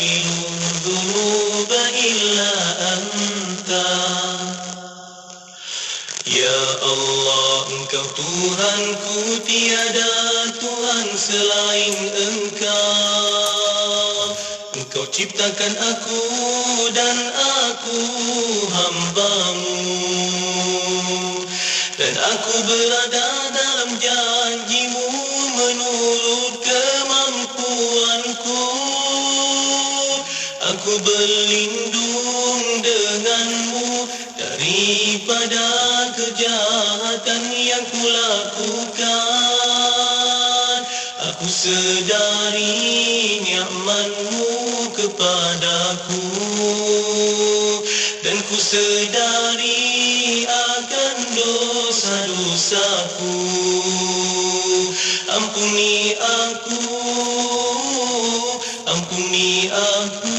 الذنوب إلا أنت. Ya Allah, Engkau Tuhanku, tiada Tuhan selain Engkau. Engkau ciptakan aku dan aku hamba-Mu, dan aku berada dalam janji-Mu menurut kemampuanku. Aku berlindung dengan-Mu daripada kejahatan yang kulakukan. Aku sedari nikmat-Mu kepadaku, dan ku sedari akan dosa-dosaku. Ampuni aku, ampuni aku,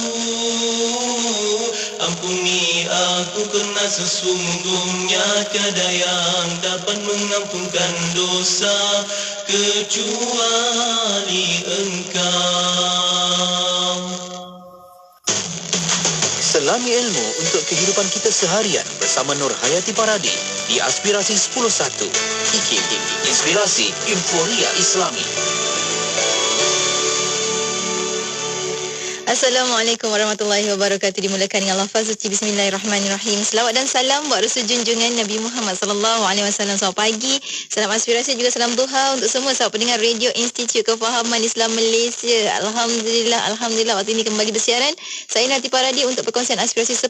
ampuni aku, kerana sesungguhnya tiada yang dapat mengampunkan dosa kecuali Engkau. Selami ilmu untuk kehidupan kita seharian bersama Nur Hayati Paradi di Aspirasi 101. IKIM, Inspirasi Inforia Islami. Assalamualaikum warahmatullahi wabarakatuh. Dimulakan dengan lafaz suci bismillahirrahmanirrahim. Selawat dan salam buat Rasul junjungan Nabi Muhammad sallallahu alaihi wasallam. Selamat pagi, salam aspirasi juga salam duha untuk semua sahabat pendengar Radio Institut Kefahaman Islam Malaysia. Alhamdulillah waktu ini kembali bersiaran. Saya Nati Paradi untuk perkongsian aspirasi 10.1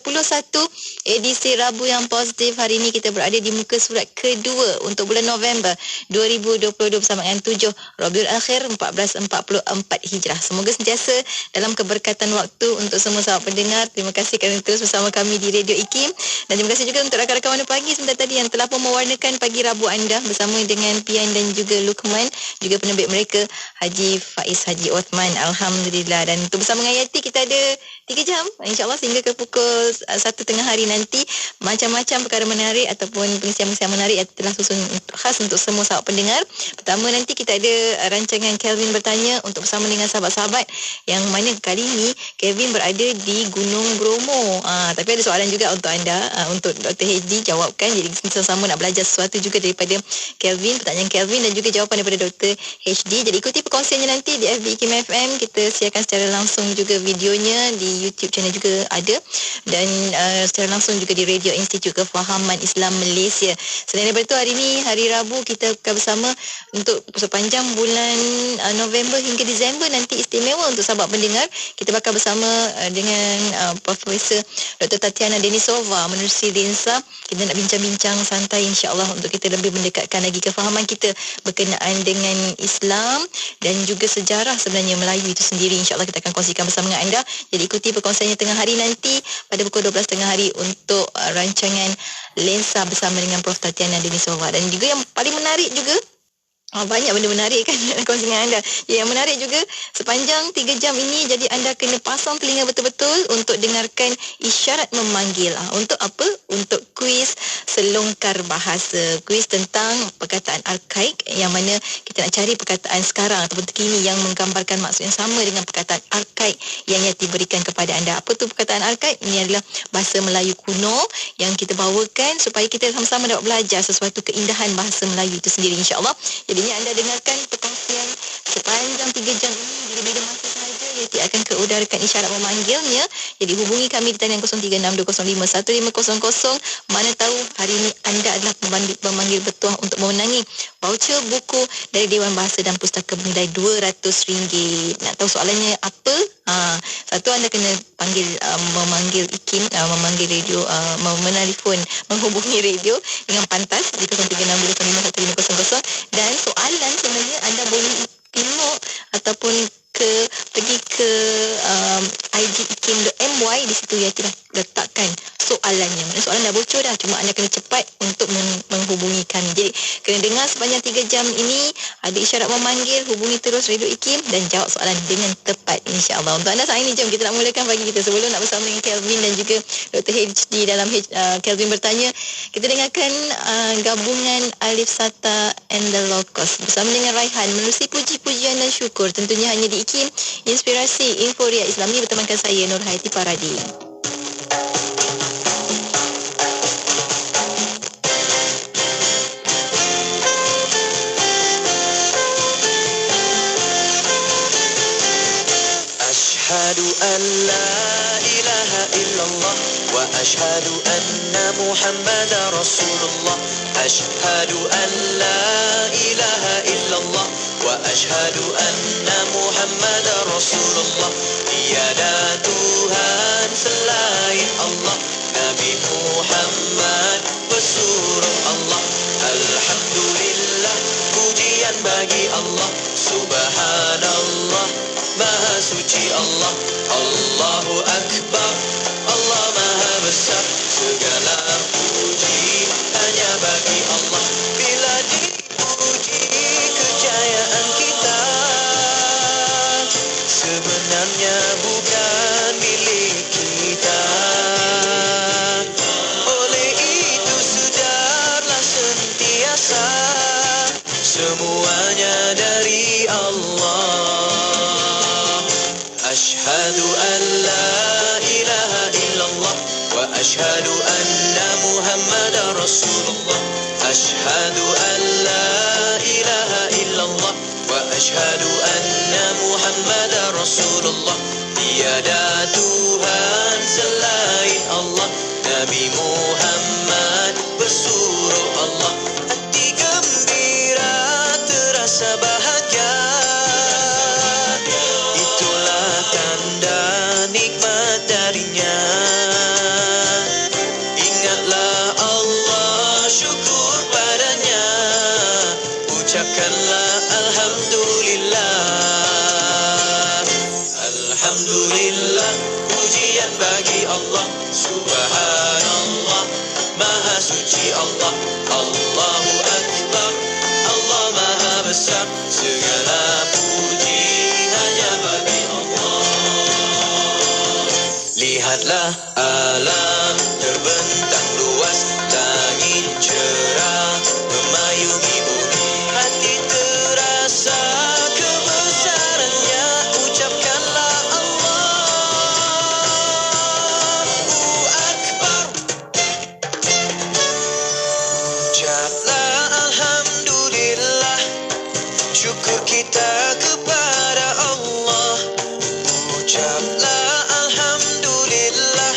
edisi Rabu yang positif. Hari ini kita berada di muka surat kedua untuk bulan November 2022 bersama dengan 7 Rabiul Akhir 1444 Hijrah. Semoga sentiasa dalam keberkatan waktu untuk semua sahabat pendengar. Terima kasih kerana terus bersama kami di Radio IKIM, dan terima kasih juga untuk rakan-rakan Warna Pagi sebentar tadi yang telah pun mewarnakan pagi Rabu anda bersama dengan Pian dan juga Lukman, juga penerbit mereka Haji Faiz Haji Othman. Alhamdulillah. Dan untuk bersama dengan Yati kita ada 3 jam insyaAllah sehingga ke pukul 1 tengah hari nanti. Macam-macam perkara menarik ataupun pengisian-pengisian menarik yang telah susun khas untuk semua sahabat pendengar. Pertama nanti kita ada rancangan Kelvin bertanya untuk bersama dengan sahabat-sahabat, yang mana kali ini Kelvin berada di Gunung Bromo. Tapi ada soalan juga untuk anda, untuk Dr. HD jawabkan. Jadi sama-sama nak belajar sesuatu juga daripada Kelvin, pertanyaan Kelvin dan juga jawapan daripada Dr. HD. Jadi ikuti perkongsiannya nanti di FB IKIM FM. Kita siarkan secara langsung juga videonya di YouTube channel juga ada, dan secara langsung juga di Radio Institut Kefahaman Islam Malaysia. Selain daripada itu, hari ini hari Rabu kita akan bersama untuk sepanjang bulan November hingga Disember nanti istimewa untuk sahabat pendengar. Kita bakal bersama dengan Profesor Dr. Tatiana Denisova menerusi Lensa. Kita nak bincang-bincang santai insya-Allah untuk kita lebih mendekatkan lagi kefahaman kita berkenaan dengan Islam dan juga sejarah sebenarnya Melayu itu sendiri. InsyaAllah kita akan kongsikan bersama dengan anda. Jadi ikuti perkongsiannya tengah hari nanti pada pukul 12 tengah hari untuk rancangan Lensa bersama dengan Prof. Tatiana Denisova. Dan juga yang paling menarik juga, banyak benda menarik kan kongsi dengan anda. Yang menarik juga sepanjang 3 jam ini, jadi anda kena pasang telinga betul-betul untuk dengarkan isyarat memanggil. Untuk apa? Untuk kuis selongkar bahasa. Kuis tentang perkataan arkaik, yang mana kita nak cari perkataan sekarang ataupun terkini yang menggambarkan maksud yang sama dengan perkataan arkaik yang Yati berikan kepada anda. Apa tu perkataan arkaik? Ini adalah bahasa Melayu kuno yang kita bawakan supaya kita sama-sama dapat belajar sesuatu keindahan bahasa Melayu itu sendiri insya-Allah. Jadi ini anda dengarkan perkongsian sepanjang 3 jam ini bila-bila masa sahaja Yati akan keudarakan isyarat memanggilnya. Jadi hubungi kami di talian 0362051500. Mana tahu hari ini anda adalah pemanggil bertuah untuk memenangi voucher buku dari Dewan Bahasa dan Pustaka bernilai RM200. Nak tahu soalannya apa? Satu, anda kena panggil memanggil IKIM, memanggil radio, menelefon, menghubungi radio dengan pantas di 0362051500. Dan soalan sebenarnya anda boleh tengok ataupun pergi ke IG IKIM.my. Di situ Yati dah letakkan soalan soalannya. Maksudnya soalan dah bocor dah, cuma anda kena cepat untuk menghubungi kami. Jadi kena dengar sepanjang 3 jam ini, ada isyarat memanggil, hubungi terus Radio IKIM dan jawab soalan dengan tepat, insya-Allah. Untuk anda saat ini, jom kita nak mulakan pagi kita. Sebelum nak bersama dengan Kelvin dan juga Dr. HD dalam Kelvin bertanya, kita dengarkan gabungan Alif Sata and the Locos bersama dengan Raihan menerusi puji-pujian dan syukur, tentunya hanya di IKIM, Inspirasi Inforia Islam. Ini bertemankan saya Nurhayati Paradi. Ashhadu an la ilaha illallah wa ashhadu anna Muhammadar Rasulullah. Ashhadu an la ilaha illallah wa ashhadu anna Muhammadar Rasulullah. Tiada Tuhan selain Allah, Nabi Muhammad pesuruh Allah. Alhamdulillah, pujian bagi Allah. Subhanallah, Maha suci Allah. Allahu Akbar, Allah Maha besar. Segala puji hanya bagi Allah. Bila dipuji kejayaan kita, sebenarnya bukan milik kita. Oleh itu sudarlah sentiasa, semuanya dari Allah. Ashhadu an la ilaha illallah wa ashhadu anna Muhammadar Rasulullah. Ashhadu an la ilaha illallah wa ashhadu anna Muhammadar Rasulullah. Tiada Tuhan selain Allah, Nabi Muhammad pesuruh Allah. Hati gembira terasa bahagia, itulah tanda nikmat darinya. Ingatlah Allah, syukur padanya, ucapkanlah Alhamdulillah. Alhamdulillah, pujian bagi Allah. Subhanallah, Maha suci Allah. Allahu Akbar, Allah Maha besar. Segala puji hanya bagi Allah. Lihatlah alam terbentang luas, langit cerah memayungi bumi. Hati terasa kebesarannya, ucapkanlah Allahu Akbar. Ucaplah Alhamdulillah, syukur kita kepada Allah. Ucaplah Alhamdulillah,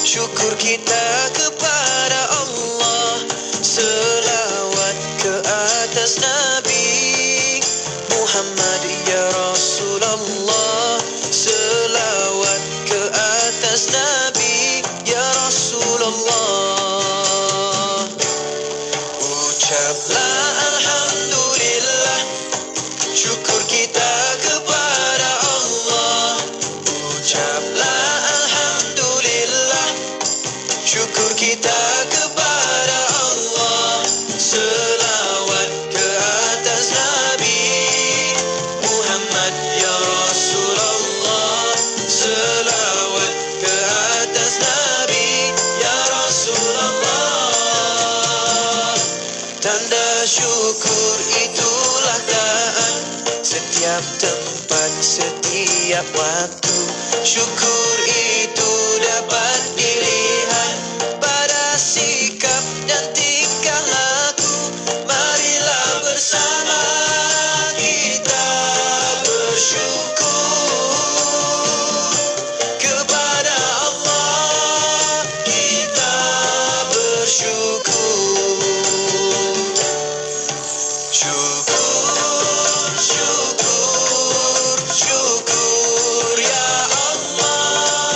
syukur kita kepada Allah. Selawat ke atas Nabi Muhammad ya Rasulullah. Selawat ke atas Nabi ya Rasulullah. Ucaplah Alhamdulillah, syukur kita kepada Allah. Ucaplah Alhamdulillah, syukur kita kepada Allah. Selawat ke atas Nabi Muhammad ya Rasulullah. Selawat ke atas Nabi ya Rasulullah. Tanda syukur itulah taat, setiap tempat, setiap waktu. Syukur itu dapat dilihat pada sikap dan tingkah laku. Marilah bersama kita bersyukur kepada Allah. Kita bersyukur. Syukur, syukur, syukur ya Allah.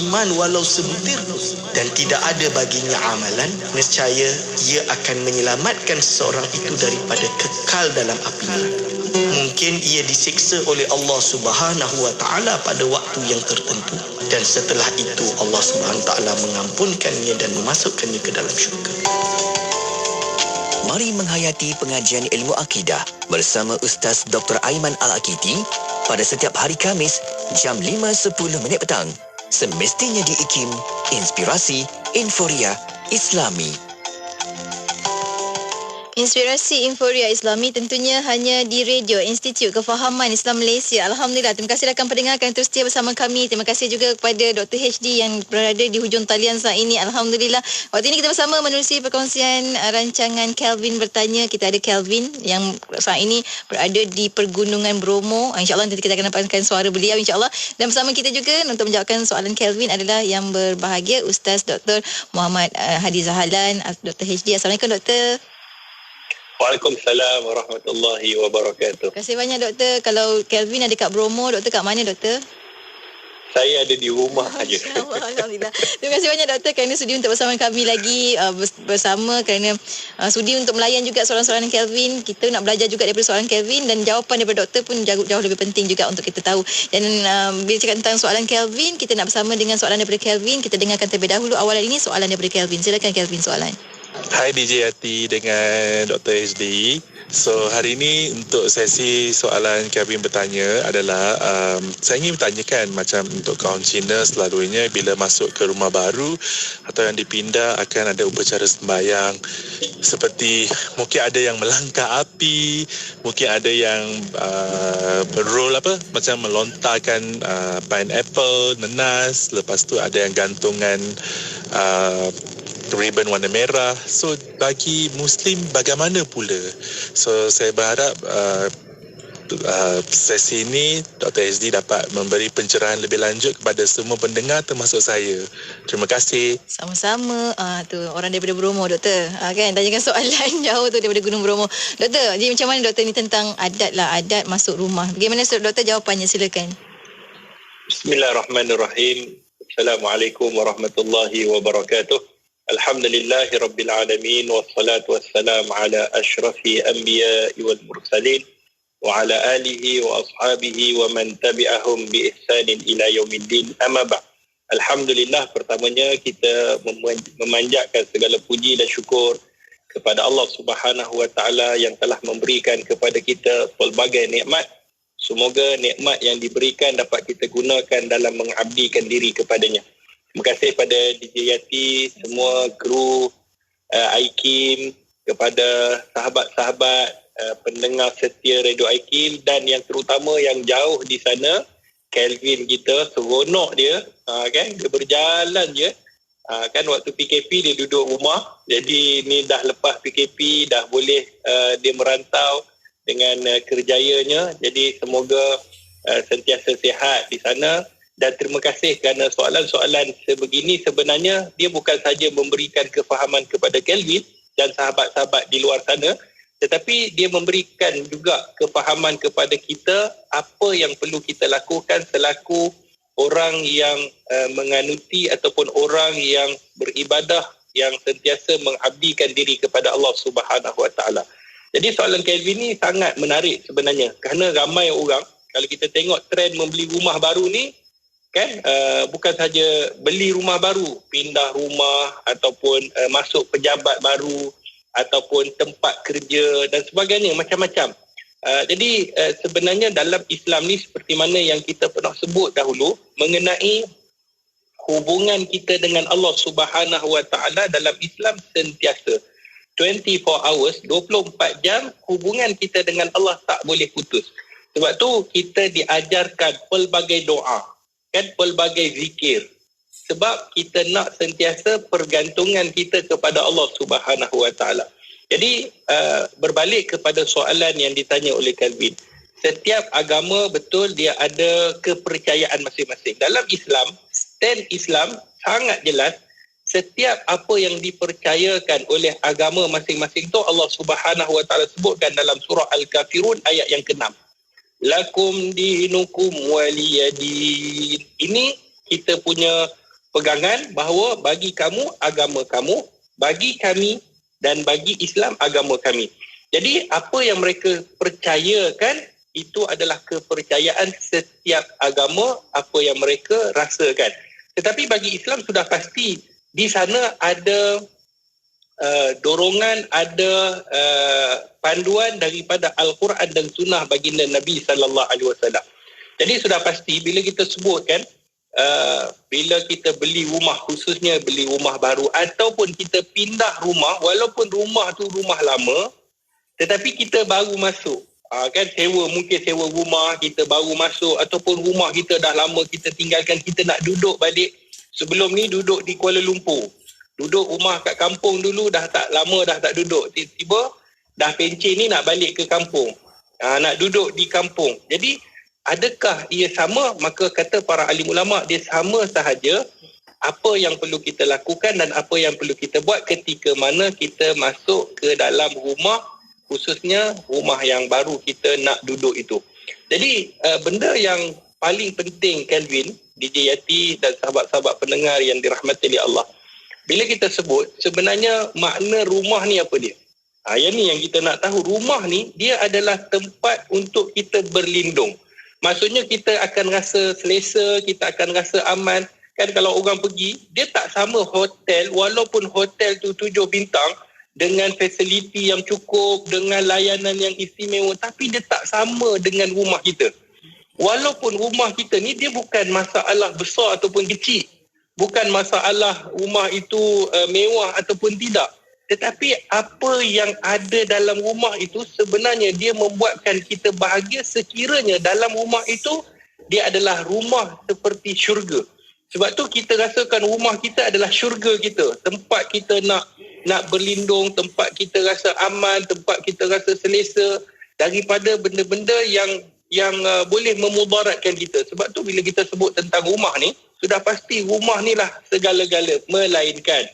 iman walau sebutir dan tidak ada baginya amalan, nescaya ia akan menyelamatkan seseorang itu daripada kekal dalam api neraka. Mungkin ia disiksa oleh Allah Subhanahu wa taala pada waktu yang tertentu, dan setelah itu Allah Subhanahu wa taala mengampunkannya dan memasukkannya ke dalam syurga. Mari menghayati pengajian ilmu akidah bersama Ustaz Dr. Aiman Al-Akiti pada setiap hari Khamis jam 5.10 petang. Semestinya di IKIM, Inspirasi Inforia Islami. Inspirasi Inforia Islami tentunya hanya di Radio Institut Kefahaman Islam Malaysia. Alhamdulillah, terima kasih rakan pendengar kerana terus setia bersama kami. Terima kasih juga kepada Dr. HD yang berada di hujung talian saat ini. Alhamdulillah. Waktu ini kita bersama menerusi perkongsian rancangan Kelvin Bertanya. Kita ada Kelvin yang saat ini berada di Pergunungan Bromo. InsyaAllah nanti kita akan dapatkan suara beliau insyaAllah. Dan bersama kita juga untuk menjawabkan soalan Kelvin adalah yang berbahagia Ustaz Dr. Muhammad Hadi Zahalan, Dr. HD. Assalamualaikum Dr. Waalaikumsalam warahmatullahi wabarakatuh. Terima kasih banyak doktor. Kalau Kelvin ada kat Bromo, doktor kat mana doktor? Saya ada di rumah aja. Alhamdulillah. Terima kasih banyak doktor kerana sudi untuk bersama kami lagi bersama kerana sudi untuk melayan juga soalan-soalan Kelvin. Kita nak belajar juga daripada soalan Kelvin dan jawapan daripada doktor pun jauh lebih penting juga untuk kita tahu. Dan bila cakap tentang soalan Kelvin, kita nak bersama dengan soalan daripada Kelvin. Kita dengarkan terlebih dahulu awalan ini soalan daripada Kelvin. Silakan Kelvin soalan. Hai DJ Yati dengan Dr. HD. So hari ini untuk sesi soalan Kelvin bertanya adalah saya ingin bertanyakan macam untuk kaum Cina selalunya bila masuk ke rumah baru atau yang dipindah akan ada upacara sembahyang seperti mungkin ada yang melangkah api, mungkin ada yang berroll macam melontarkan pineapple, nenas, lepas tu ada yang gantungan ribbon warna merah. So bagi Muslim bagaimana pula? So saya berharap sesi ini Dr. SD dapat memberi pencerahan lebih lanjut kepada semua pendengar termasuk saya. Terima kasih. Sama-sama. Tu orang daripada Bromo doktor. Kan tanyakan soalan jauh tu daripada Gunung Bromo. Doktor, jadi macam mana doktor ni tentang adat masuk rumah? Bagaimana doktor jawapannya, silakan. Bismillahirrahmanirrahim. Assalamualaikum warahmatullahi wabarakatuh. Alhamdulillahi Rabbil Alamin. Wassalatu wassalam ala ashrafi anbiya'i wal mursalin. Wa ala alihi wa ashabihi wa man tabi'ahum bi ihsanin ila yaumiddin. Amma ba'd. Alhamdulillah, pertamanya kita memanjatkan segala puji dan syukur kepada Allah Subhanahu wa taala yang telah memberikan kepada kita pelbagai nikmat. Semoga nikmat yang diberikan dapat kita gunakan dalam mengabdikan diri kepadanya. Terima kasih pada DJ Yati, semua kru IKIM, kepada sahabat-sahabat pendengar setia Radio IKIM dan yang terutama yang jauh di sana, Kelvin kita, seronok dia, kan? Dia berjalan je. Kan waktu PKP dia duduk rumah, jadi ni dah lepas PKP, dah boleh dia merantau dengan kerjayanya. Jadi semoga sentiasa sihat di sana. Dan terima kasih kerana soalan-soalan sebegini sebenarnya dia bukan saja memberikan kefahaman kepada Kelvin dan sahabat-sahabat di luar sana, tetapi dia memberikan juga kefahaman kepada kita apa yang perlu kita lakukan selaku orang yang menganuti ataupun orang yang beribadah yang sentiasa mengabdikan diri kepada Allah Subhanahu Wa Taala. Jadi soalan Kelvin ni sangat menarik sebenarnya kerana ramai orang, kalau kita tengok trend membeli rumah baru ni, kan, bukan saja beli rumah baru, pindah rumah ataupun masuk pejabat baru ataupun tempat kerja dan sebagainya, macam-macam. Jadi sebenarnya dalam Islam ni seperti mana yang kita pernah sebut dahulu mengenai hubungan kita dengan Allah Subhanahu Wa Taala dalam Islam sentiasa 24 hours, 24 jam hubungan kita dengan Allah tak boleh putus. Sebab tu kita diajarkan pelbagai doa, kan, pelbagai zikir. Sebab kita nak sentiasa pergantungan kita kepada Allah Subhanahu Wa Taala. Jadi berbalik kepada soalan yang ditanya oleh Kelvin. Setiap agama betul dia ada kepercayaan masing-masing. Dalam Islam, stand Islam sangat jelas. Setiap apa yang dipercayakan oleh agama masing-masing tu Allah Subhanahu Wa Taala sebutkan dalam surah Al-Kafirun ayat yang ke-6. Lakum dinukum waliyadin. Ini kita punya pegangan bahawa bagi kamu agama kamu, bagi kami dan bagi Islam agama kami. Jadi apa yang mereka percayakan itu adalah kepercayaan setiap agama, apa yang mereka rasakan. Tetapi bagi Islam sudah pasti di sana ada dorongan, ada panduan daripada Al-Quran dan Sunnah baginda Nabi sallallahu alaihi wasallam. Jadi sudah pasti bila kita sebutkan bila kita beli rumah, khususnya beli rumah baru ataupun kita pindah rumah, walaupun rumah tu rumah lama tetapi kita baru masuk, kan mungkin sewa rumah, kita baru masuk, ataupun rumah kita dah lama kita tinggalkan, kita nak duduk balik. Sebelum ni duduk di Kuala Lumpur, duduk rumah kat kampung dulu, dah tak lama dah tak duduk, tiba-tiba dah pencen ni nak balik ke kampung, nak duduk di kampung. Jadi adakah ia sama? Maka kata para alim ulama, dia sama sahaja apa yang perlu kita lakukan dan apa yang perlu kita buat ketika mana kita masuk ke dalam rumah, khususnya rumah yang baru kita nak duduk itu. Jadi benda yang paling penting, Kelvin, DJ Yati dan sahabat-sahabat pendengar yang dirahmati oleh Allah, bila kita sebut sebenarnya makna rumah ni apa dia? Yang ni yang kita nak tahu. Rumah ni dia adalah tempat untuk kita berlindung. Maksudnya kita akan rasa selesa, kita akan rasa aman. Kan kalau orang pergi, dia tak sama hotel, walaupun hotel tu 7 bintang dengan fasiliti yang cukup, dengan layanan yang istimewa, tapi dia tak sama dengan rumah kita. Walaupun rumah kita ni dia bukan masalah besar ataupun kecil, bukan masalah rumah itu mewah ataupun tidak, tetapi apa yang ada dalam rumah itu sebenarnya dia membuatkan kita bahagia sekiranya dalam rumah itu dia adalah rumah seperti syurga. Sebab tu kita rasakan rumah kita adalah syurga kita, tempat kita nak berlindung, tempat kita rasa aman, tempat kita rasa selesa daripada benda-benda yang boleh memudaratkan kita. Sebab tu bila kita sebut tentang rumah ni, sudah pasti rumah ni lah segala-gala, melainkan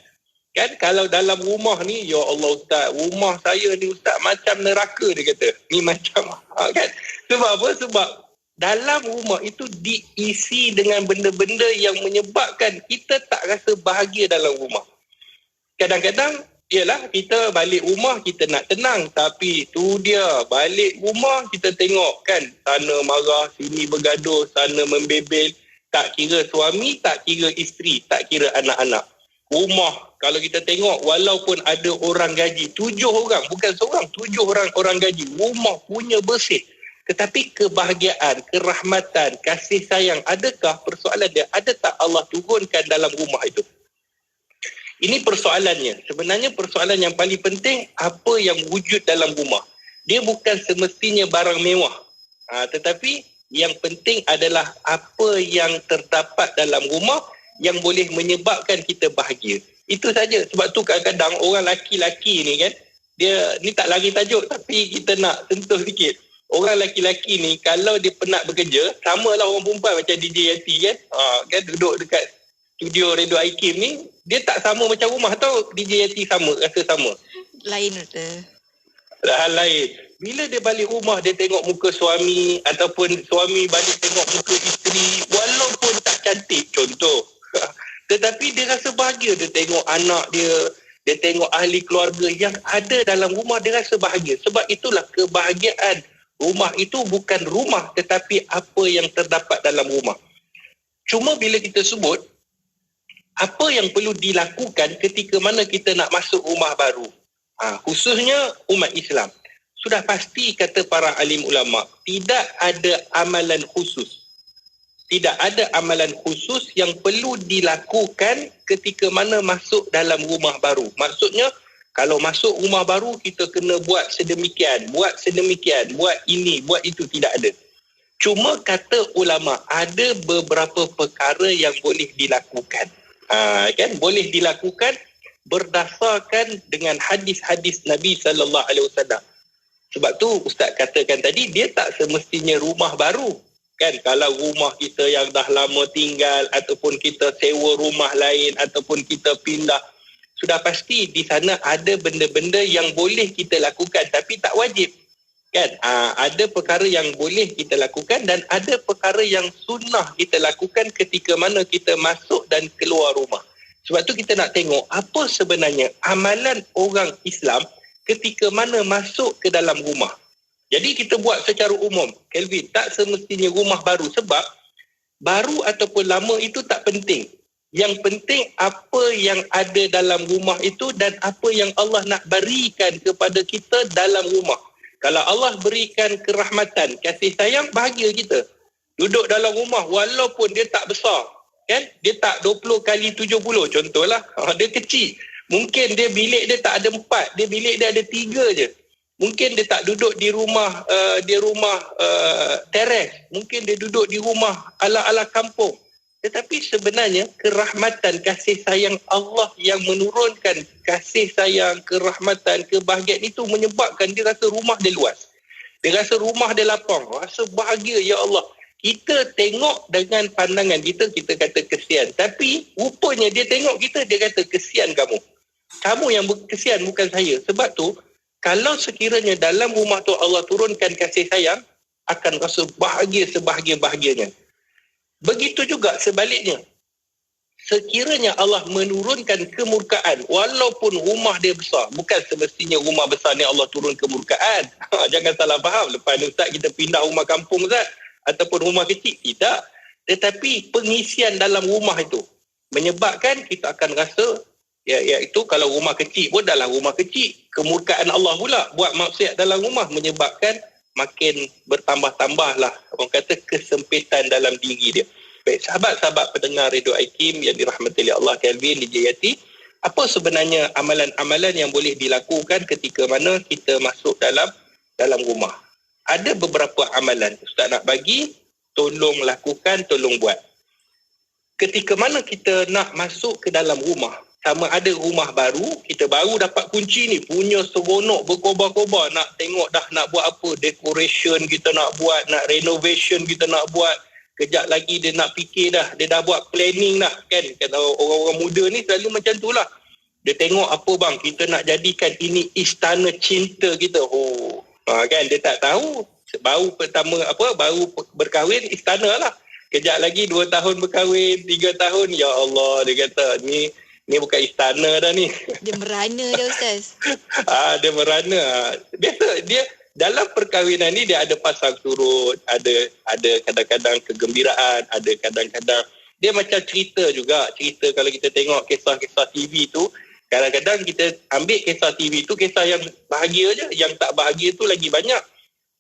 kan kalau dalam rumah ni, ya Allah Ustaz, rumah saya ni Ustaz macam neraka, dia kata. Ni macam kan. Sebab apa? Sebab dalam rumah itu diisi dengan benda-benda yang menyebabkan kita tak rasa bahagia dalam rumah. Kadang-kadang ialah kita balik rumah kita nak tenang, tapi tu dia balik rumah kita tengok kan, sana marah, sini bergaduh, sana membebel, tak kira suami, tak kira isteri, tak kira anak-anak. Rumah kalau kita tengok, walaupun ada orang gaji 7 orang, bukan seorang, 7 orang gaji, rumah punya bersih, tetapi kebahagiaan, kerahmatan, kasih sayang, adakah persoalan dia? Ada tak Allah turunkan dalam rumah itu? Ini persoalannya. Sebenarnya persoalan yang paling penting, apa yang wujud dalam rumah. Dia bukan semestinya barang mewah. Tetapi yang penting adalah apa yang terdapat dalam rumah yang boleh menyebabkan kita bahagia. Itu saja. Sebab tu kadang-kadang orang laki-laki ni kan, dia ni tak lari tajuk tapi kita nak sentuh sikit. Orang laki-laki ni kalau dia penat bekerja, samalah orang perempuan macam DJ Yati kan. Kan duduk dekat studio Radio IKIM ni, dia tak sama macam rumah tau. DJ Yati sama, rasa sama. Lain betul. Hal lain. Bila dia balik rumah, dia tengok muka suami ataupun suami balik tengok muka isteri, walaupun tak cantik contoh. Tetapi dia rasa bahagia. Dia tengok anak dia tengok ahli keluarga yang ada dalam rumah, dia rasa bahagia. Sebab itulah kebahagiaan. Rumah itu bukan rumah, tetapi apa yang terdapat dalam rumah. Cuma bila kita sebut, apa yang perlu dilakukan ketika mana kita nak masuk rumah baru, khususnya umat Islam, sudah pasti kata para alim ulama, tidak ada amalan khusus. Tidak ada amalan khusus yang perlu dilakukan ketika mana masuk dalam rumah baru. Maksudnya, kalau masuk rumah baru, kita kena buat sedemikian, buat ini, buat itu, tidak ada. Cuma kata ulama, ada beberapa perkara yang boleh dilakukan. Kan boleh dilakukan berdasarkan dengan hadis-hadis Nabi SAW. Sebab tu Ustaz katakan tadi, dia tak semestinya rumah baru. Kan kalau rumah kita yang dah lama tinggal ataupun kita sewa rumah lain ataupun kita pindah, sudah pasti di sana ada benda-benda yang boleh kita lakukan tapi tak wajib. Kan? Ada perkara yang boleh kita lakukan dan ada perkara yang sunnah kita lakukan ketika mana kita masuk dan keluar rumah. Sebab tu kita nak tengok apa sebenarnya amalan orang Islam ketika mana masuk ke dalam rumah. Jadi kita buat secara umum, Kelvin, tak semestinya rumah baru, sebab baru ataupun lama itu tak penting. Yang penting apa yang ada dalam rumah itu dan apa yang Allah nak berikan kepada kita dalam rumah. Kalau Allah berikan kerahmatan, kasih sayang, bahagia kita. Duduk dalam rumah walaupun dia tak besar, kan? Dia tak 20 kali 70 contohlah. Dia kecil. Mungkin dia bilik dia tak ada 4, dia bilik dia ada 3 je. Mungkin dia tak duduk di rumah teres. Mungkin dia duduk di rumah ala-ala kampung. Tetapi sebenarnya kerahmatan, kasih sayang Allah yang menurunkan kasih sayang, kerahmatan, kebahagiaan itu menyebabkan dia rasa rumah dia luas. Dia rasa rumah dia lapang. Rasa bahagia, ya Allah. Kita tengok dengan pandangan kita kata kesian. Tapi rupanya dia tengok kita, dia kata kesian kamu. Kamu yang kesian, bukan saya. Sebab tu, kalau sekiranya dalam rumah tu Allah turunkan kasih sayang, akan rasa bahagia sebahagia-bahagianya. Begitu juga sebaliknya. Sekiranya Allah menurunkan kemurkaan, walaupun rumah dia besar, bukan semestinya rumah besar ni Allah turun kemurkaan. Jangan salah faham. Lepas ni Ustaz kita pindah rumah kampung Ustaz, ataupun rumah kecil. Tidak. Tetapi pengisian dalam rumah itu menyebabkan kita akan rasa, iaitu kalau rumah kecil pun adalah rumah kecil. Kemurkaan Allah pula buat maksiat dalam rumah menyebabkan makin bertambah-tambahlah orang kata kesempitan dalam diri dia. Baik, sahabat-sahabat pendengar Radio IKIM yang dirahmati oleh Allah, Kelvin dijayati, apa sebenarnya amalan-amalan yang boleh dilakukan ketika mana kita masuk dalam rumah? Ada beberapa amalan Ustaz nak bagi, tolong lakukan, tolong buat. Ketika mana kita nak masuk ke dalam rumah, sama ada rumah baru, kita baru dapat kunci ni, punya seronok berkobar-kobar, nak tengok dah nak buat apa, decoration kita nak buat, nak renovation kita nak buat, kejap lagi dia nak fikir dah, dia dah buat planning dah, kan? Kalau orang-orang muda ni selalu macam tu lah. Dia tengok apa bang, kita nak jadikan ini istana cinta kita. Kan, dia tak tahu, baru berkahwin istana lah. Kejap lagi 2 tahun berkahwin, 3 tahun, ya Allah, dia kata, ni bukan istana dah ni. Dia merana dah Ustaz. Dia merana. Biasa dia dalam perkahwinan ni dia ada pasang surut, ada kadang-kadang kegembiraan, ada kadang-kadang dia macam cerita juga. Cerita kalau kita tengok kisah-kisah TV tu, kadang-kadang kita ambil kisah TV tu kisah yang bahagia je, yang tak bahagia tu lagi banyak.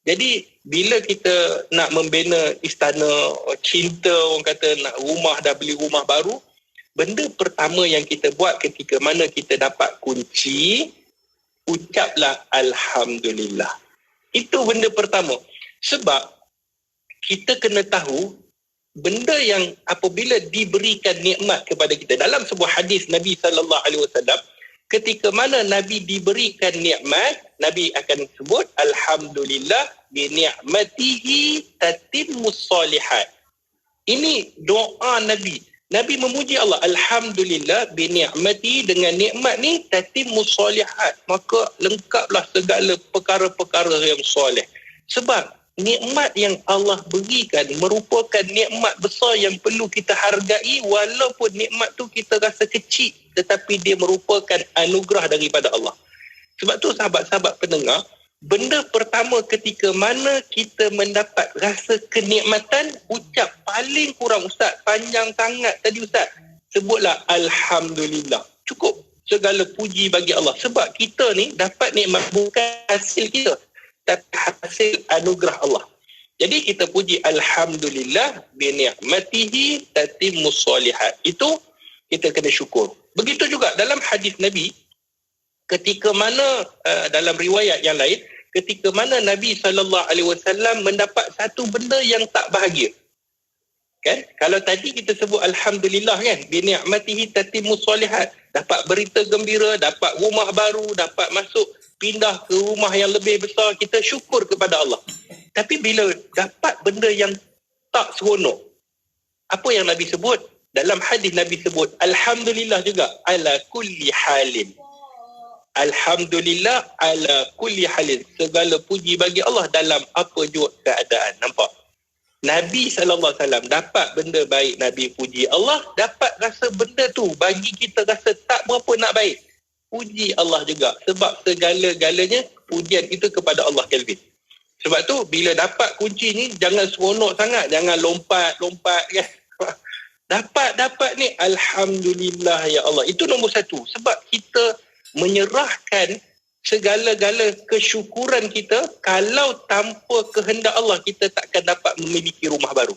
Jadi bila kita nak membina istana cinta, orang kata nak rumah, dah beli rumah baru, benda pertama yang kita buat ketika mana kita dapat kunci, ucaplah Alhamdulillah. Itu benda pertama. Sebab kita kena tahu benda yang apabila diberikan nikmat kepada kita. Dalam sebuah hadis Nabi SAW, ketika mana Nabi diberikan nikmat, Nabi akan sebut Alhamdulillah bi ni'matihi tatimmus solihat. Ini doa Nabi. Nabi memuji Allah, Alhamdulillah bi ni'mati, dengan nikmat ni tatimmus solihat, maka lengkaplah segala perkara-perkara yang soleh. Sebab nikmat yang Allah berikan merupakan nikmat besar yang perlu kita hargai, walaupun nikmat tu kita rasa kecil, tetapi dia merupakan anugerah daripada Allah. Sebab tu sahabat-sahabat pendengar, benda pertama ketika mana kita mendapat rasa kenikmatan, ucap paling kurang Ustaz, panjang sangat tadi Ustaz, sebutlah Alhamdulillah. Cukup, segala puji bagi Allah. Sebab kita ni dapat nikmat bukan hasil kita, tapi hasil anugerah Allah. Jadi kita puji Alhamdulillah bi ni'matihi tatimmus solihat. Itu kita kena syukur. Begitu juga dalam hadis Nabi, ketika mana dalam riwayat yang lain, ketika mana Nabi SAW mendapat satu benda yang tak bahagia. Kan? Kalau tadi kita sebut Alhamdulillah kan, bi ni'matihi tatimmus solihat, dapat berita gembira, dapat rumah baru, dapat masuk, pindah ke rumah yang lebih besar, kita syukur kepada Allah. Tapi bila dapat benda yang tak seronok, apa yang Nabi sebut? Dalam hadis Nabi sebut Alhamdulillah juga ala kulli halin. Alhamdulillah ala kulli halin. Segala puji bagi Allah dalam apa jua keadaan. Nampak? Nabi SAW dapat benda baik, Nabi puji Allah, dapat rasa benda tu bagi kita rasa tak berapa nak baik. Puji Allah juga. Sebab segala-galanya pujian itu kepada Allah, Kelvin. Sebab tu bila dapat kunci ni jangan seronok sangat, jangan lompat kan. Dapat ni alhamdulillah ya Allah. Itu nombor satu. Sebab kita menyerahkan segala-gala kesyukuran kita. Kalau tanpa kehendak Allah, kita takkan dapat memiliki rumah baru.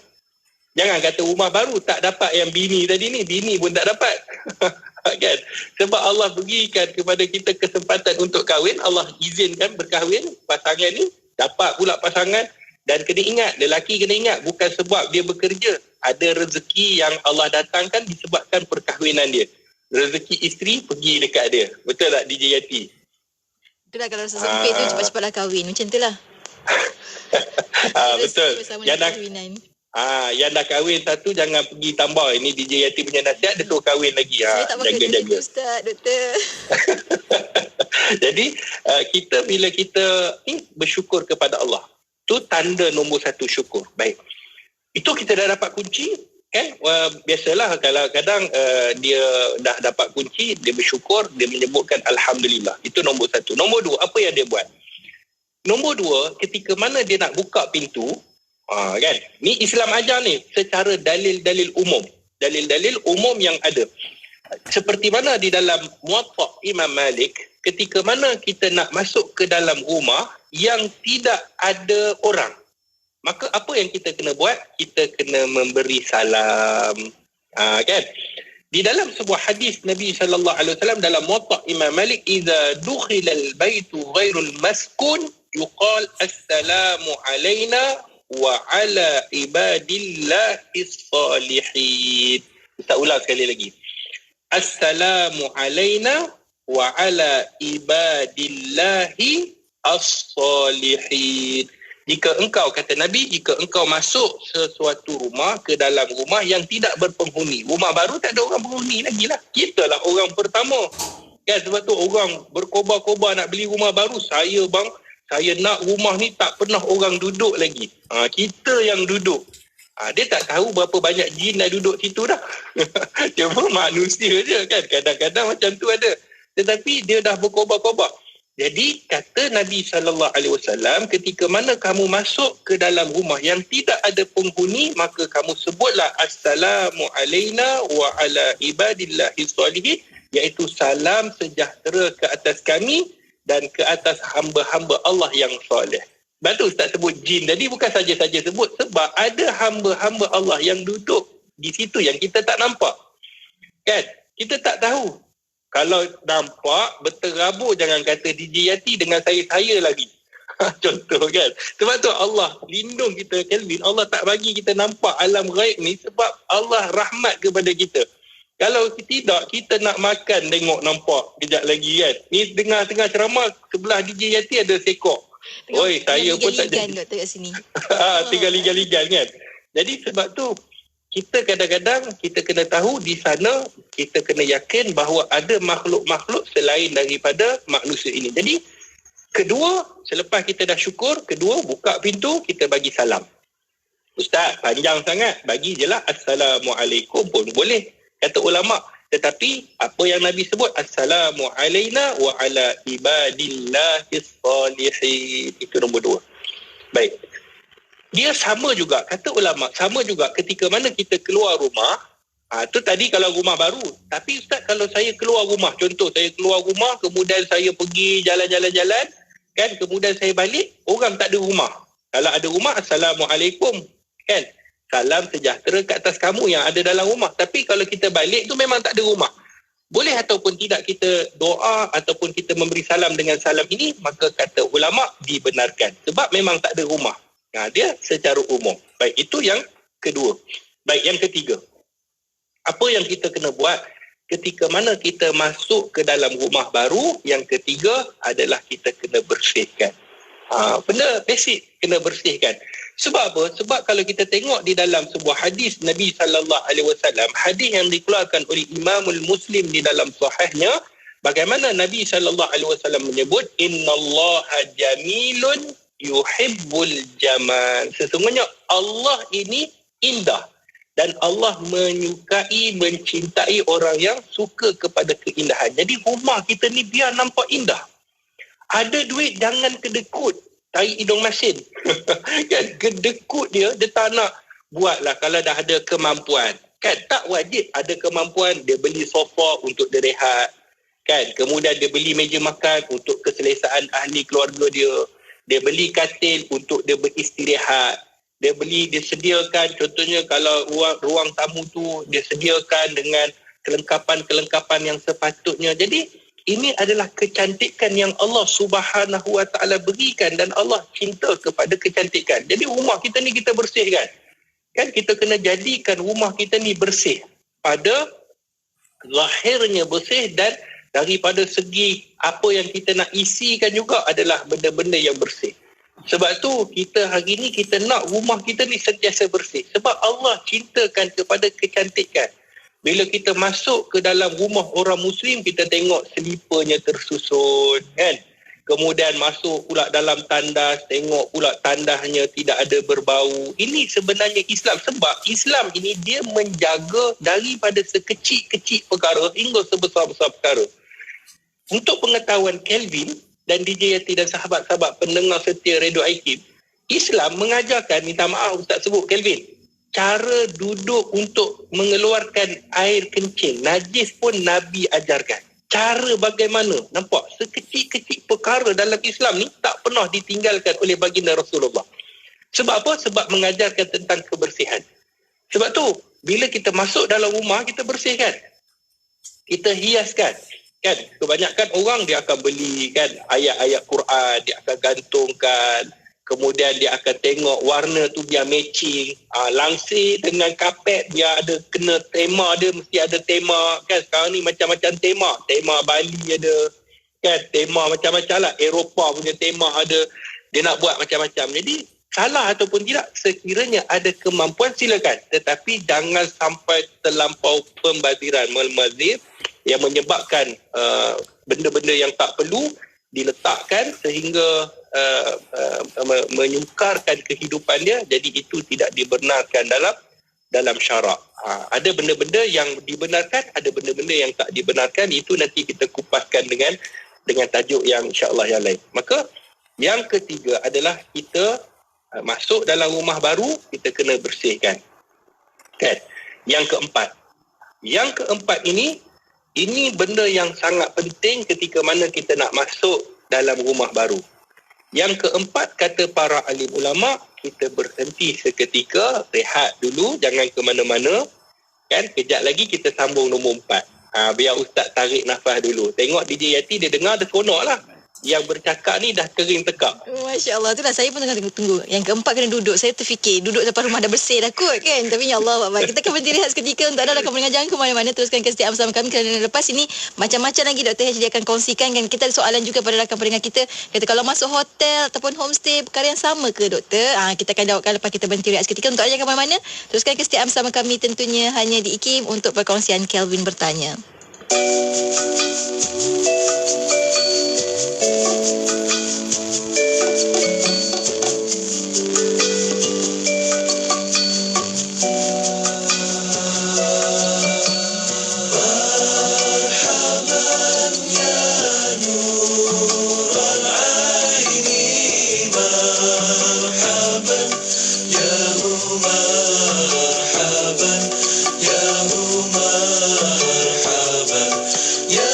Jangan kata rumah baru tak dapat yang bini tadi ni, bini pun tak dapat. Kan? Sebab Allah berikan kepada kita kesempatan untuk kahwin, Allah izinkan berkahwin, pasangan ni dapat pula pasangan. Dan kena ingat, lelaki kena ingat, bukan sebab dia bekerja, ada rezeki yang Allah datangkan disebabkan perkahwinan dia. Rezeki isteri pergi dekat dia. Betul tak DJ Yati? Itulah kalau rasa sempit tu cepat-cepatlah kahwin. Macam tu lah. Betul. Yang dah kahwin satu jangan pergi tambah. Ini DJ Yati punya nasihat, dia suruh kahwin lagi. Saya tak pakai jaga Ustaz, doktor. Jadi bila kita bersyukur kepada Allah, tu tanda nombor satu syukur. Baik. Itu kita dah dapat kunci, kan? Biasalah kalau kadang dia dah dapat kunci, dia bersyukur, dia menyebutkan alhamdulillah. Itu nombor satu. Nombor dua, apa yang dia buat? Nombor dua, ketika mana dia nak buka pintu, kan? Ni Islam ajar ni secara dalil-dalil umum. Dalil-dalil umum yang ada. Seperti mana di dalam Muwatta Imam Malik, ketika mana kita nak masuk ke dalam rumah yang tidak ada orang, maka apa yang kita kena buat? Kita kena memberi salam. Kan? Di dalam sebuah hadis Nabi SAW dalam Muwatta Imam Malik, "Idza dukhilal baitu ghairul maskun yuqal assalamu alaina wa ala ibadillahis salihin." Kita ulang sekali lagi. Assalamu alaina wa ala ibadillahi as-salihin. Jika engkau, kata Nabi, jika engkau masuk sesuatu rumah, ke dalam rumah yang tidak berpenghuni, rumah baru tak ada orang penghuni lagi lah, kita lah orang pertama kan. Sebab tu orang berkobar-kobar nak beli rumah baru. Saya nak rumah ni tak pernah orang duduk lagi. Kita yang duduk. Dia tak tahu berapa banyak jin dah duduk situ dah. Dia pun manusia je kan. Kadang-kadang macam tu ada. Tetapi dia dah berkobar-kobar. Jadi kata Nabi SAW, ketika mana kamu masuk ke dalam rumah yang tidak ada penghuni, maka kamu sebutlah assalamu alaina wa ala ibadillahi salihin, iaitu salam sejahtera ke atas kami dan ke atas hamba-hamba Allah yang soleh. Sebab tu Ustaz sebut jin tadi, bukan saja-saja sebut, sebab ada hamba-hamba Allah yang duduk di situ yang kita tak nampak. Kan? Kita tak tahu. Kalau nampak, berterabur, jangan kata DJ Yati dengan saya lagi. Contoh kan. Sebab tu Allah lindung kita, Kelvin. Allah tak bagi kita nampak alam ghaib ni sebab Allah rahmat kepada kita. Kalau tidak, kita nak makan tengok nampak kejap lagi kan. Ni tengah ceramah, sebelah DJ Yati ada sekok. Oi, saya pun tak jadi. Doktor kat sini. Tinggal ligan-ligan kan. Jadi sebab tu kita kadang-kadang kita kena tahu di sana, kita kena yakin bahawa ada makhluk-makhluk selain daripada manusia ini. Jadi kedua, selepas kita dah syukur, kedua buka pintu, kita bagi salam. Ustaz, panjang sangat, bagi je lah assalamualaikum pun boleh, kata ulama'. Tetapi apa yang Nabi sebut, assalamu alaina wa ala ibadillahis salihin, itu nombor dua. Baik. Dia sama juga, kata ulama', sama juga ketika mana kita keluar rumah. Tu tadi kalau rumah baru. Tapi Ustaz, kalau saya keluar rumah, contoh saya keluar rumah, kemudian saya pergi jalan-jalan, kan, kemudian saya balik, orang tak ada rumah. Kalau ada rumah, assalamualaikum, kan, salam sejahtera ke atas kamu yang ada dalam rumah. Tapi kalau kita balik tu memang tak ada rumah. Boleh ataupun tidak kita doa ataupun kita memberi salam dengan salam ini, maka kata ulama' dibenarkan. Sebab memang tak ada rumah. Dia secara umum. Baik, itu yang kedua. Baik, yang ketiga. Apa yang kita kena buat ketika mana kita masuk ke dalam rumah baru? Yang ketiga adalah kita kena bersihkan. Benda basic kena bersihkan. Sebab apa? Sebab kalau kita tengok di dalam sebuah hadis Nabi SAW, hadis yang dikeluarkan oleh Imamul Muslim di dalam sahihnya, Bagaimana Nabi SAW menyebut, innallaha jamilun yuhibbul jamal. Sesungguhnya Allah ini indah. Dan Allah menyukai, mencintai orang yang suka kepada keindahan. Jadi rumah kita ni biar nampak indah. Ada duit jangan kedekut. Tarik hidung masin. Kan? Kedekut dia tak nak buatlah kalau dah ada kemampuan. Kan? Tak wajib ada kemampuan. Dia beli sofa untuk dia rehat. Kan? Kemudian dia beli meja makan untuk keselesaan ahli keluarga dia. Dia beli katil untuk dia beristirahat. Dia sediakan, contohnya kalau ruang tamu tu dia sediakan dengan kelengkapan-kelengkapan yang sepatutnya. Jadi ini adalah kecantikan yang Allah Subhanahu Wa Taala berikan dan Allah cinta kepada kecantikan. Jadi rumah kita ni kita bersihkan. Kan kita kena jadikan rumah kita ni bersih. Pada lahirnya bersih dan daripada segi apa yang kita nak isikan juga adalah benda-benda yang bersih. Sebab tu kita hari ni kita nak rumah kita ni sentiasa bersih. Sebab Allah cintakan kepada kecantikan. Bila kita masuk ke dalam rumah orang Muslim, kita tengok selipernya tersusun, kan? Kemudian masuk pula dalam tandas, tengok pula tandasnya tidak ada berbau. Ini sebenarnya Islam. Sebab Islam ini dia menjaga daripada sekecil-kecil perkara hingga sebesar-besar perkara. Untuk pengetahuan Kelvin dan DJ Yati dan sahabat-sahabat pendengar setia Radio IKIM, Islam mengajarkan, minta maaf Ustaz sebut Kelvin, cara duduk untuk mengeluarkan air kencing. Najis pun Nabi ajarkan. Cara bagaimana? Nampak? Sekecil-kecil perkara dalam Islam ni tak pernah ditinggalkan oleh baginda Rasulullah. Sebab apa? Sebab mengajarkan tentang kebersihan. Sebab tu, bila kita masuk dalam rumah, kita bersihkan. Kita hiaskan. Kan, kebanyakan orang dia akan beli kan ayat-ayat Quran, dia akan gantungkan, kemudian dia akan tengok warna tu biar matching, langsir dengan kapet dia ada kena tema dia, mesti ada tema kan. Sekarang ni macam-macam tema Bali ada kan, tema macam-macam lah, Eropah punya tema ada, dia nak buat macam-macam. Jadi salah ataupun tidak, sekiranya ada kemampuan silakan, tetapi jangan sampai terlampau pembaziran, melmazir yang menyebabkan benda-benda yang tak perlu diletakkan sehingga menyukarkan kehidupan dia. Jadi itu tidak dibenarkan dalam syarak. Ada benda-benda yang dibenarkan, ada benda-benda yang tak dibenarkan. Itu nanti kita kupaskan dengan tajuk yang insya-Allah yang lain. Maka yang ketiga adalah kita masuk dalam rumah baru, kita kena bersihkan. Kan? Yang keempat ini benda yang sangat penting ketika mana kita nak masuk dalam rumah baru. Yang keempat, kata para alim ulama, kita berhenti seketika, rehat dulu, jangan ke mana-mana. Kan? Kejap lagi kita sambung nombor 4. Biar Ustaz tarik nafas dulu. Tengok DJ Yati, dia dengar, dia seronok lah. Yang bercakap ni dah kering tekak. Masya Allah, itulah saya pun tengah tunggu. Yang keempat kena duduk. Saya terfikir duduk depan rumah dah bersih dah kot kan. Tapi ya Allah, kita akan berhenti rehat seketika untuk anda akan mendengar, jangan ke mana-mana. Teruskan kesetiaan bersama kami kerana lepas ini macam-macam lagi Dr. H dia akan kongsikan. Dan kita ada soalan juga pada rakan pendengar kita. Kata kalau masuk hotel ataupun homestay, perkara yang sama ke doktor? Kita akan jawabkan lepas kita berhenti rehat seketika. Untuk anda jangan ke mana-mana. Teruskan kesetiaan bersama kami tentunya hanya di IKIM untuk perkongsian Kelvin bertanya. Ya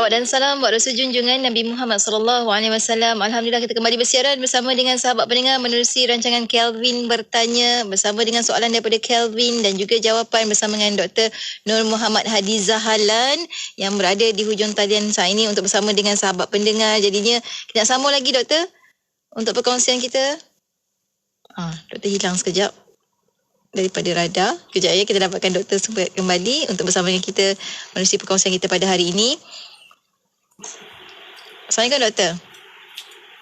Salawat dan salam buat Rasul junjungan Nabi Muhammad sallallahu alaihi wasallam. Alhamdulillah kita kembali bersiaran bersama dengan sahabat pendengar menerusi rancangan Kelvin bertanya bersama dengan soalan daripada Kelvin dan juga jawapan bersama dengan Dr. Nur Muhammad Hadiza Halan yang berada di hujung talian saat ini untuk bersama dengan sahabat pendengar. Jadinya kita nak sambung lagi doktor untuk perkongsian kita. Doktor hilang sekejap daripada radar. Kejap ya, kita dapatkan doktor kembali untuk bersama dengan kita menerusi perkongsian kita pada hari ini. Assalamualaikum doktor.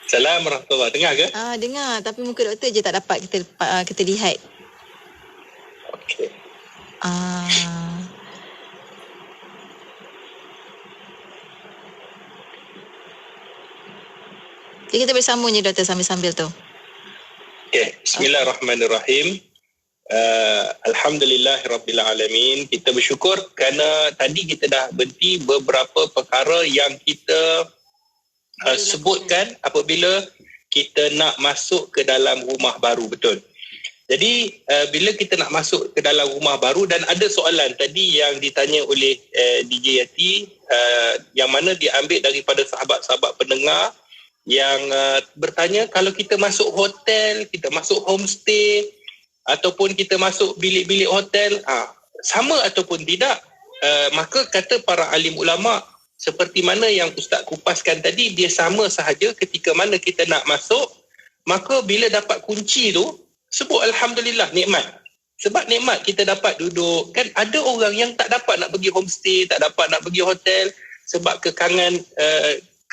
Assalamualaikum warahmatullahi. Dengar ke? Dengar, tapi muka doktor je tak dapat kita lihat. Okey. Jadi kita bersambung je doktor sambil-sambil tu. Okey, bismillahirrahmanirrahim. Alhamdulillahirrabbilalamin. Kita bersyukur kerana tadi kita dah berhenti beberapa perkara yang kita sebutkan apabila kita nak masuk ke dalam rumah baru, betul. Jadi bila kita nak masuk ke dalam rumah baru dan ada soalan tadi yang ditanya oleh DJ Yati yang mana diambil daripada sahabat-sahabat pendengar yang bertanya kalau kita masuk hotel, kita masuk homestay ataupun kita masuk bilik-bilik hotel, sama ataupun tidak, maka kata para alim ulama seperti mana yang Ustaz kupaskan tadi, dia sama sahaja ketika mana kita nak masuk, maka bila dapat kunci tu, sebut Alhamdulillah, nikmat. Sebab nikmat kita dapat duduk. Kan ada orang yang tak dapat nak pergi homestay, tak dapat nak pergi hotel sebab kekangan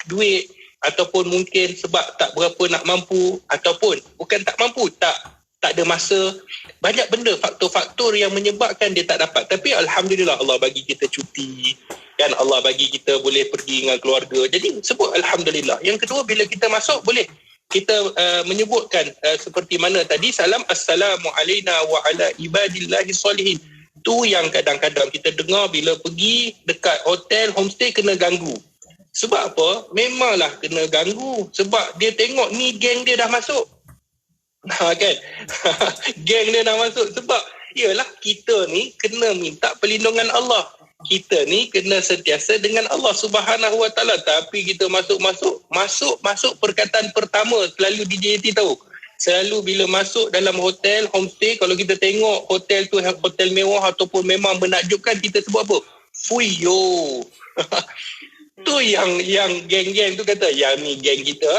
duit, ataupun mungkin sebab tak berapa nak mampu, ataupun bukan tak mampu, tak ada masa. Banyak benda, faktor-faktor yang menyebabkan dia tak dapat. Tapi Alhamdulillah Allah bagi kita cuti, kan, Allah bagi kita boleh pergi dengan keluarga. Jadi sebut Alhamdulillah. Yang kedua, bila kita masuk boleh kita menyebutkan seperti mana tadi, salam assalamu alaina wa ala ibadillahi salihin. Tu yang kadang-kadang kita dengar bila pergi dekat hotel, homestay kena ganggu. Sebab apa? Memanglah kena ganggu. Sebab dia tengok ni geng dia dah masuk. Kan? Geng dia dah masuk. Sebab yalah kita ni kena minta perlindungan Allah. Kita ni kena sentiasa dengan Allah Subhanahu Wa Taala. Tapi kita masuk perkataan pertama selalu DJ tahu. Selalu bila masuk dalam hotel, homestay, kalau kita tengok hotel tu hotel mewah ataupun memang menakjubkan, kita sebut apa? Fuyo. Tu yang geng-geng tu kata, yang ni geng kita,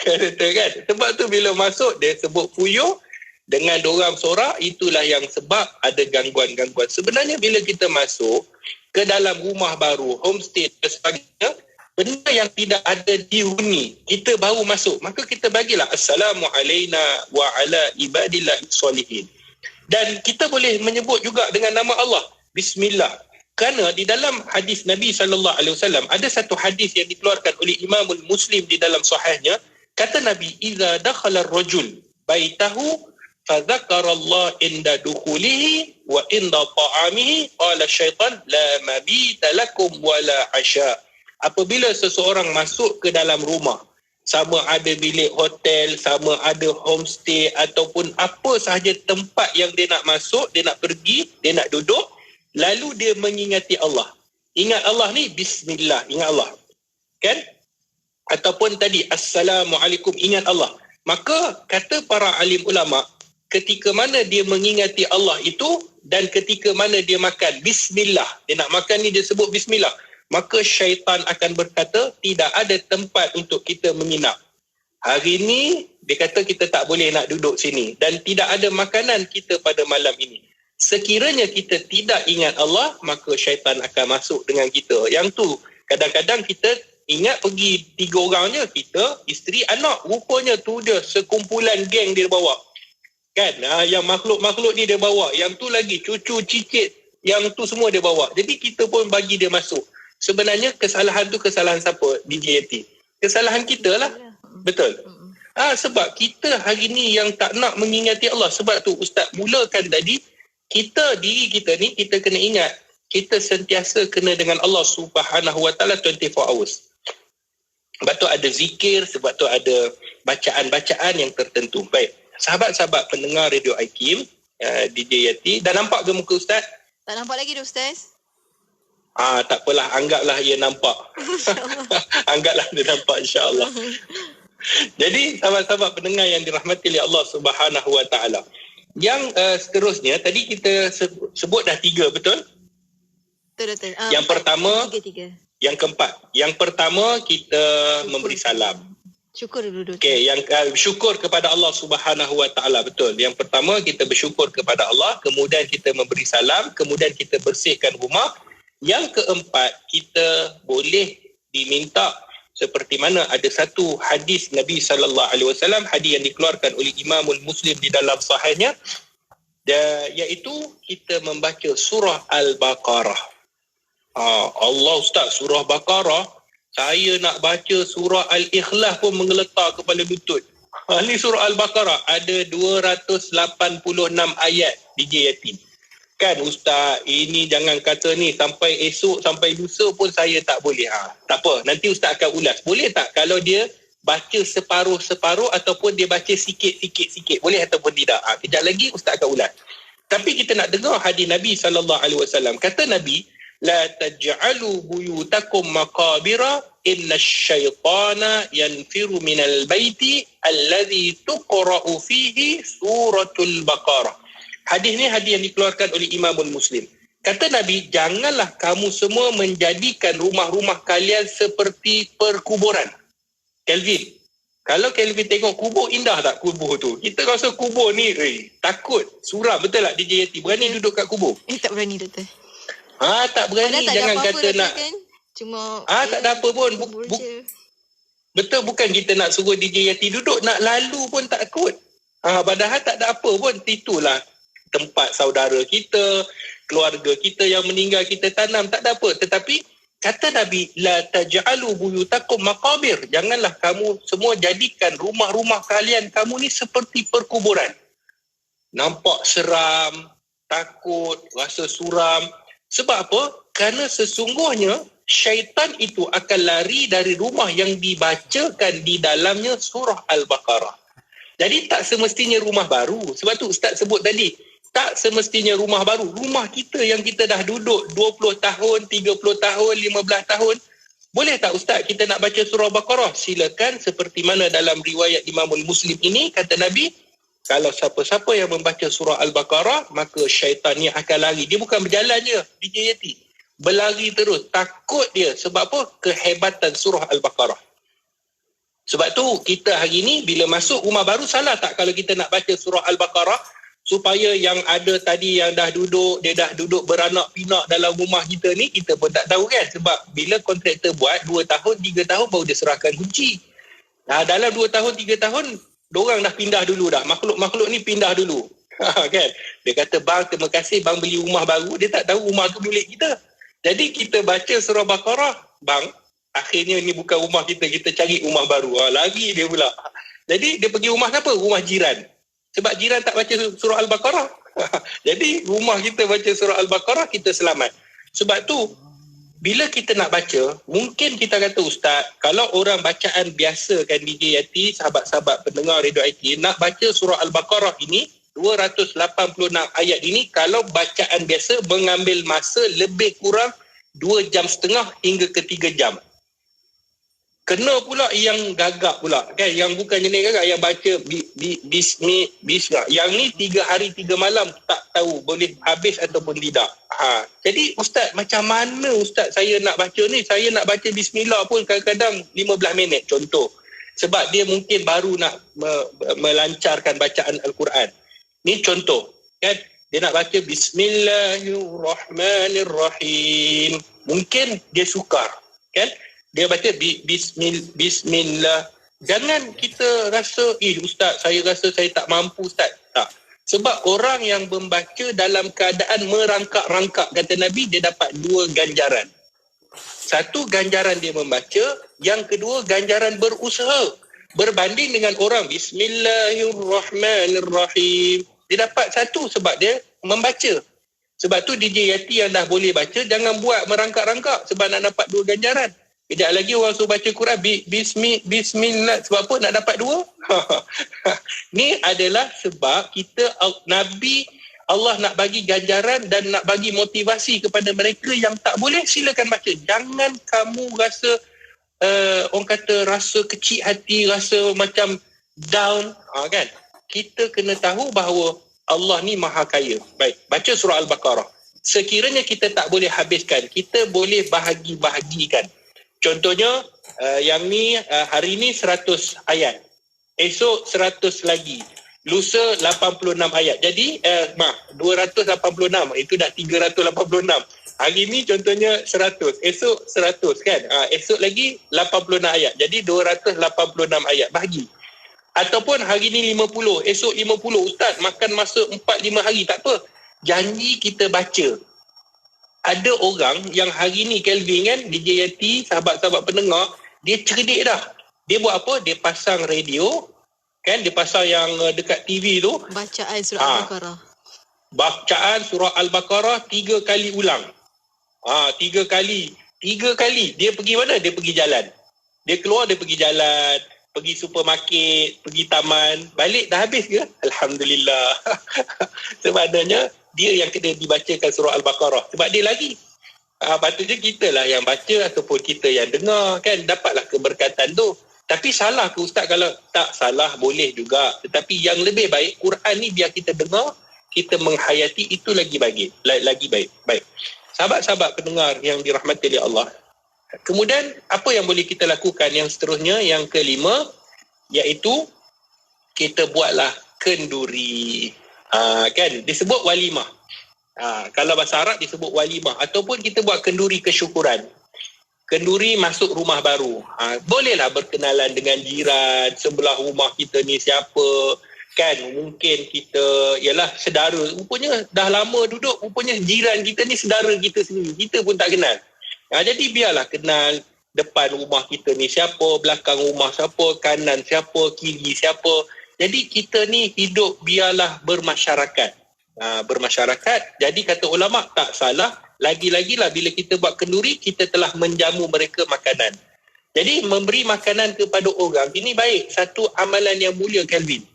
kata kan. Sebab tu bila masuk dia sebut fuyo dengan dorang sorak, itulah yang sebab ada gangguan-gangguan. Sebenarnya bila kita masuk ke dalam rumah baru, homestay dan sebagainya, benda yang tidak ada dihuni, kita baru masuk, maka kita bagilah assalamu alaina wa ala ibadillah salihin. Dan kita boleh menyebut juga dengan nama Allah, bismillah. Kerana di dalam hadis Nabi SAW, ada satu hadis yang dikeluarkan oleh Imamul Muslim di dalam sahihnya, kata Nabi, iza dakhala ar-rajul baitahu fadzakarallah inda dukhulihi wa inda ta'amihi qala syaitan la mabita lakum wala asya. Apabila seseorang masuk ke dalam rumah, sama ada bilik hotel, sama ada homestay ataupun apa sahaja tempat yang dia nak masuk, dia nak pergi, dia nak duduk, lalu dia mengingati Allah. Ingat Allah ni bismillah, ingat Allah. Kan? Ataupun tadi assalamualaikum, ingat Allah. Maka kata para alim ulama, ketika mana dia mengingati Allah itu dan ketika mana dia makan bismillah, dia nak makan ni dia sebut bismillah, maka syaitan akan berkata tidak ada tempat untuk kita menginap. Hari ni dia kata kita tak boleh nak duduk sini dan tidak ada makanan kita pada malam ini. Sekiranya kita tidak ingat Allah, maka syaitan akan masuk dengan kita. Yang tu kadang-kadang kita ingat pergi 3 orang je, kita, isteri, anak, rupanya tu dia sekumpulan geng dia bawa. Kan? Yang makhluk-makhluk ni dia bawa. Yang tu lagi cucu, cicit, yang tu semua dia bawa. Jadi kita pun bagi dia masuk. Sebenarnya kesalahan tu kesalahan siapa? DJ Yati. Kesalahan kita lah. Betul. Sebab kita hari ni yang tak nak mengingati Allah. Sebab tu Ustaz mulakan tadi, diri kita ni kita kena ingat, kita sentiasa kena dengan Allah Subhanahu Wa Taala 24 hours. Sebab tu ada zikir, sebab tu ada bacaan-bacaan yang tertentu. Baik. Sahabat-sahabat pendengar Radio IKIM, DJ Yati, dah nampak ke muka Ustaz? Tak nampak lagi dah Ustaz. Tak apalah, anggaplah ia nampak. Anggaplah dia nampak, insya-Allah. Jadi sahabat-sahabat pendengar yang dirahmati oleh Allah Subhanahu Wa Taala. Yang seterusnya tadi kita sebut dah 3, betul? Betul. Yang pertama, 3. yang keempat. Yang pertama kita memberi salam. Syukur dulu. Okey, yang syukur kepada Allah Subhanahu Wa Taala, betul. Yang pertama kita bersyukur kepada Allah, kemudian kita memberi salam, kemudian kita bersihkan rumah. Yang keempat, kita boleh diminta seperti mana ada satu hadis Nabi sallallahu alaihi wasallam, hadis yang dikeluarkan oleh Imam Muslim di dalam sahihnya, iaitu kita membaca surah Al-Baqarah. Allah Ustaz, surah Baqarah, saya nak baca surah Al-Ikhlas pun menggeletar kepala lutut. Ni surah Al-Baqarah ada 286 ayat DJ Yati. Kan Ustaz, ini jangan kata ni sampai esok, sampai lusa pun saya tak boleh. Tak apa, nanti Ustaz akan ulas. Boleh tak kalau dia baca separuh-separuh ataupun dia baca sikit-sikit? Boleh ataupun tidak? Kejap lagi Ustaz akan ulas. Tapi kita nak dengar hadis Nabi SAW. Kata Nabi, la taj'alu buyutakum maqabira inna syaitana yanfiru minal baiti alladhi tuqra'u fihi suratul Baqarah. Hadis ni hadis yang dikeluarkan oleh Imam Muslim. Kata Nabi, janganlah kamu semua menjadikan rumah-rumah kalian seperti perkuburan. Kelvin, kalau Kelvin tengok kubur, indah tak kubur tu? Kita rasa kubur ni takut, suram, betul tak DJ Yati? Berani duduk kat kubur? Tak berani, Doktor. Tak berani, tak jangan ada kata nak kan? Cuma tak ada apa pun. Betul, bukan kita nak suruh DJ Yati duduk, nak lalu pun takut. Padahal tak ada apa pun. Itulah tempat saudara kita, keluarga kita yang meninggal kita tanam, tak ada apa. Tetapi kata Nabi, la taj'alu buyutakum maqabir. Janganlah kamu semua jadikan rumah-rumah kalian kamu ni seperti perkuburan. Nampak seram, takut, rasa suram. Sebab apa? Kerana sesungguhnya syaitan itu akan lari dari rumah yang dibacakan di dalamnya surah Al-Baqarah. Jadi tak semestinya rumah baru. Sebab tu Ustaz sebut tadi, tak semestinya rumah baru. Rumah kita yang kita dah duduk 20 tahun, 30 tahun, 15 tahun. Boleh tak Ustaz kita nak baca surah Baqarah? Silakan, seperti mana dalam riwayat Imam Muslim ini, kata Nabi, kalau siapa-siapa yang membaca surah Al-Baqarah, maka syaitan ni akan lari. Dia bukan berjalan je, DJ Yati. Berlari terus. Takut dia. Sebab apa? Kehebatan surah Al-Baqarah. Sebab tu kita hari ni bila masuk rumah baru, salah tak kalau kita nak baca surah Al-Baqarah supaya yang ada tadi yang dah duduk, dia dah duduk beranak pinak dalam rumah kita ni, kita pun tak tahu kan. Sebab bila kontraktor buat 2 tahun, 3 tahun baru dia serahkan kunci. Dalam 2 tahun, 3 tahun, diorang dah pindah dulu dah. Makhluk-makhluk ni pindah dulu. Kan? Dia kata, bang terima kasih bang beli rumah baru. Dia tak tahu rumah tu milik kita. Jadi kita baca surah Baqarah, bang, akhirnya ni bukan rumah kita, kita cari rumah baru. Lagi dia pula. Jadi dia pergi rumah siapa? Rumah jiran. Sebab jiran tak baca surah Al-Baqarah. Jadi rumah kita baca surah Al-Baqarah, kita selamat. Sebab tu, bila kita nak baca, mungkin kita kata Ustaz, kalau orang bacaan biasa kan DJ Yati, sahabat-sahabat pendengar Radio IT, nak baca surah Al-Baqarah ini, 286 ayat ini, kalau bacaan biasa mengambil masa lebih kurang 2.5 jam hingga ke 3 jam. Kena pula yang gagap pula kan, yang bukan jenis gagap, yang baca bismillah. Yang ni 3 hari 3 malam tak tahu boleh habis ataupun tidak. Jadi Ustaz, macam mana Ustaz saya nak baca ni? Saya nak baca bismillah pun kadang-kadang 15 minit contoh. Sebab dia mungkin baru nak melancarkan bacaan Al-Quran. Ni contoh kan, dia nak baca bismillahirrahmanirrahim. Mungkin dia sukar kan? Dia baca bismillah. Jangan kita rasa, Ustaz, saya rasa saya tak mampu Ustaz. Tak. Sebab orang yang membaca dalam keadaan merangkak-rangkak, kata Nabi, dia dapat 2 ganjaran. Satu, ganjaran dia membaca. Yang kedua, ganjaran berusaha. Berbanding dengan orang bismillahirrahmanirrahim, dia dapat 1 sebab dia membaca. Sebab tu DJ Yati yang dah boleh baca, jangan buat merangkak-rangkak sebab nak dapat 2 ganjaran. Kejap lagi orang suruh baca Quran bismillah, sebab apa nak dapat 2? Ni adalah sebab kita, Nabi Allah nak bagi ganjaran dan nak bagi motivasi kepada mereka yang tak boleh, silakan baca. Jangan kamu rasa orang kata rasa kecil hati, rasa macam down, kan? Kita kena tahu bahawa Allah ni maha kaya. Baik, baca surah Al-Baqarah. Sekiranya kita tak boleh habiskan, kita boleh bahagi-bahagikan. Contohnya, yang ni hari ni 100 ayat. Esok 100 lagi. Lusa 86 ayat. Jadi 286, itu dah 386. Hari ni contohnya 100, esok 100 kan. Esok lagi 86 ayat. Jadi 286 ayat. Bahagi. Ataupun hari ni 50, esok 50. Ustaz, makan masa 4-5 hari. Tak apa. Janji kita baca. Ada orang yang hari ni Kelvin kan, DJ Yati, sahabat-sahabat pendengar, dia cerdik dah. Dia buat apa? Dia pasang radio, kan, dia pasang yang dekat TV tu. Bacaan surah Al-Baqarah. Bacaan surah Al-Baqarah 3 kali ulang. 3 kali. 3 kali. Dia pergi mana? Dia pergi jalan. Dia keluar, dia pergi jalan. Pergi supermarket, pergi taman. Balik dah habis ke? Alhamdulillah. Sebenarnya, dia yang kena dibacakan surah Al-Baqarah. Sebab dia lagi. Patutnya kita lah yang baca ataupun kita yang dengar, kan, dapatlah keberkatan tu. Tapi salah ke Ustaz? Kalau tak salah, boleh juga. Tetapi yang lebih baik, Quran ni biar kita dengar, kita menghayati, itu lagi baik. Baik. Sahabat-sahabat pendengar yang dirahmati oleh Allah. Kemudian, apa yang boleh kita lakukan yang seterusnya? Yang kelima, iaitu kita buatlah kenduri. Kan? Disebut walimah. Kalau bahasa Arab disebut walimah. Ataupun kita buat kenduri kesyukuran. Kenduri masuk rumah baru. Bolehlah berkenalan dengan jiran, sebelah rumah kita ni siapa, kan? Mungkin kita, ialah sedara. Rupanya dah lama duduk, rupanya jiran kita ni sedara kita sendiri. Kita pun tak kenal. Jadi biarlah kenal depan rumah kita ni siapa, belakang rumah siapa, kanan siapa, kiri siapa. Jadi kita ni hidup biarlah bermasyarakat. Bermasyarakat. Jadi kata ulama tak salah. Lagi-lagi lah bila kita buat kenduri, kita telah menjamu mereka makanan. Jadi memberi makanan kepada orang, ini baik. Satu amalan yang mulia, Kelvin.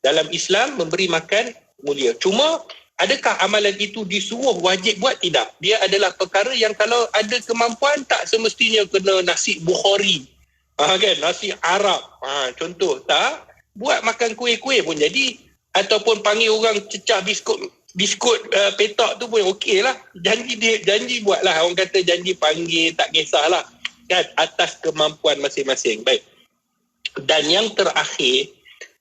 Dalam Islam, memberi makan mulia. Cuma, adakah amalan itu disuruh wajib buat? Tidak. Dia adalah perkara yang kalau ada kemampuan, tak semestinya kena nasi Bukhari. Kan? Nasi Arab. Contoh, tak? Buat makan kuih-kuih pun jadi. Ataupun panggil orang cecah biskut petak tu pun okey lah. Janji buatlah. Orang kata janji panggil, tak kisahlah. Kan? Atas kemampuan masing-masing. Baik. Dan yang terakhir,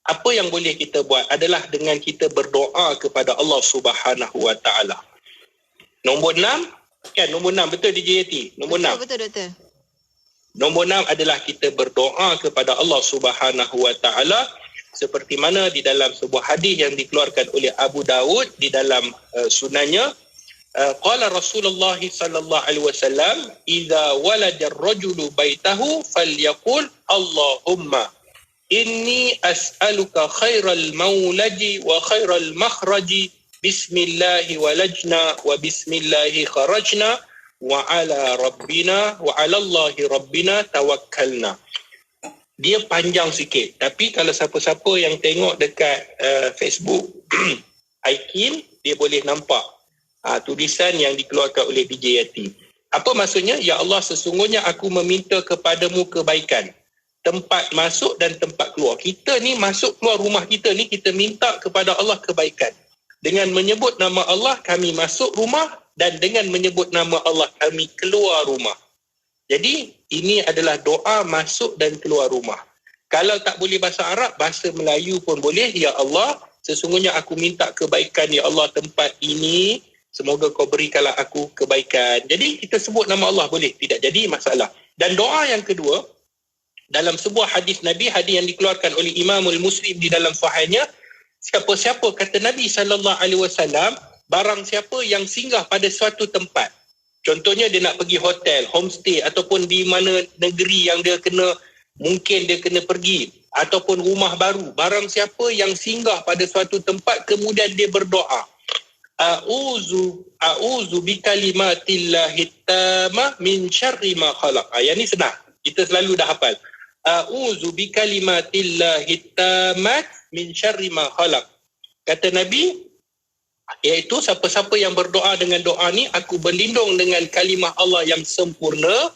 apa yang boleh kita buat adalah dengan kita berdoa kepada Allah Subhanahu Wa Taala. Nombor 6, kan? Nombor 6, betul DJ Yati? Nombor 6. Betul, doktor. Nombor 6 adalah kita berdoa kepada Allah Subhanahu Wa Taala. Seperti mana di dalam sebuah hadis yang dikeluarkan oleh Abu Daud di dalam sunannya, qala Rasulullah sallallahu alaihi wasallam, idza walada ar-rajulu baitahu falyaqul Allahumma inni as'aluka khairal maulaji wa khairal makhraji, bismillahi walajna wa bismillahi kharajna wa ala Allahi rabbina tawakkalna. Dia panjang sikit. Tapi kalau siapa-siapa yang tengok dekat Facebook Aikin, dia boleh nampak tulisan yang dikeluarkan oleh DJ Yati. Apa maksudnya? Ya Allah, sesungguhnya aku meminta kepadamu kebaikan. Tempat masuk dan tempat keluar. Kita ni masuk keluar rumah kita ni, kita minta kepada Allah kebaikan. Dengan menyebut nama Allah, kami masuk rumah, dan dengan menyebut nama Allah, kami keluar rumah. Jadi, ini adalah doa masuk dan keluar rumah. Kalau tak boleh bahasa Arab, bahasa Melayu pun boleh. Ya Allah, sesungguhnya aku minta kebaikan. Ya Allah, tempat ini, semoga kau berikanlah aku kebaikan. Jadi, kita sebut nama Allah boleh. Tidak jadi masalah. Dan doa yang kedua, dalam sebuah hadis Nabi, hadis yang dikeluarkan oleh Imamul Muslim di dalam sahihnya, siapa-siapa, kata Nabi SAW, barang siapa yang singgah pada suatu tempat, contohnya dia nak pergi hotel, homestay, ataupun di mana negeri yang dia kena, mungkin dia kena pergi, ataupun rumah baru. Barang siapa yang singgah pada suatu tempat, kemudian dia berdoa, A'udzu bikalimatillahi tammah min syarri ma khalaq. Yang ni senang. Kita selalu dah hafal. A'udzu bikalimatillahi tammah min syarri ma khalaq. Kata Nabi, Iaitu siapa-siapa yang berdoa dengan doa ni, aku berlindung dengan kalimah Allah yang sempurna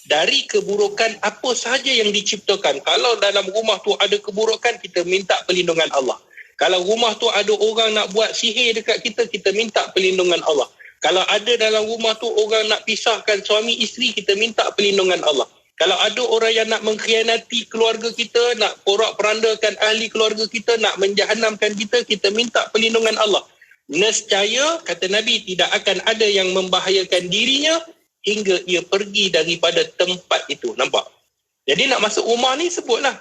dari keburukan apa sahaja yang diciptakan. Kalau dalam rumah tu ada keburukan, kita minta perlindungan Allah. Kalau rumah tu ada orang nak buat sihir dekat kita, kita minta perlindungan Allah. Kalau ada dalam rumah tu orang nak pisahkan suami isteri, kita minta perlindungan Allah. Kalau ada orang yang nak mengkhianati keluarga kita, nak porak-perandakan ahli keluarga kita, nak menjahanamkan kita, kita minta perlindungan Allah. Nescaya, kata Nabi, tidak akan ada yang membahayakan dirinya hingga ia pergi daripada tempat itu. Nampak? Jadi nak masuk rumah ni sebutlah.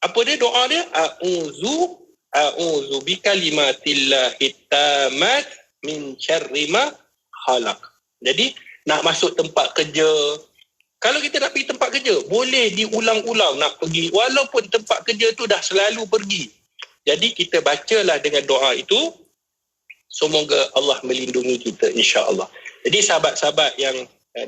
Apa dia doa dia? A'udzu bikalimatillahi tammat min syarri ma khalaq. Jadi nak masuk tempat kerja, kalau kita nak pergi tempat kerja, boleh diulang-ulang nak pergi walaupun tempat kerja tu dah selalu pergi. Jadi kita bacalah dengan doa itu, semoga Allah melindungi kita insya-Allah. Jadi sahabat-sahabat yang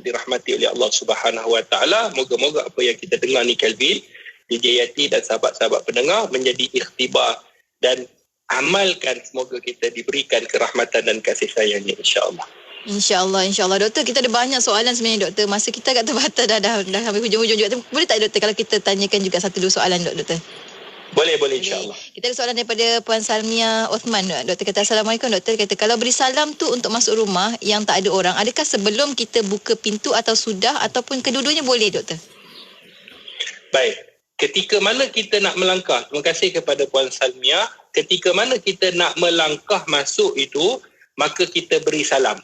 dirahmati oleh Allah Subhanahu Wa Taala, moga-moga apa yang kita dengar ni, Kelvin, DJ Yati dan sahabat-sahabat pendengar, menjadi ikhtibar dan amalkan, semoga kita diberikan kerahmatan dan kasih sayangnya insya-Allah. InsyaAllah, insyaAllah. Doktor, kita ada banyak soalan sebenarnya, Doktor. Masa kita agak terbatas dah sampai hujung-hujung juga. Boleh tak, Doktor, kalau kita tanyakan juga satu dua soalan, Doktor? Boleh insya-Allah. Kita ada soalan daripada Puan Salmia Othman. Doktor kata, Assalamualaikum, Doktor. Kata, kalau beri salam tu untuk masuk rumah yang tak ada orang, adakah sebelum kita buka pintu atau sudah, ataupun kedua-duanya boleh, Doktor? Baik. Ketika mana kita nak melangkah, terima kasih kepada Puan Salmia, ketika mana kita nak melangkah masuk itu, maka kita beri salam.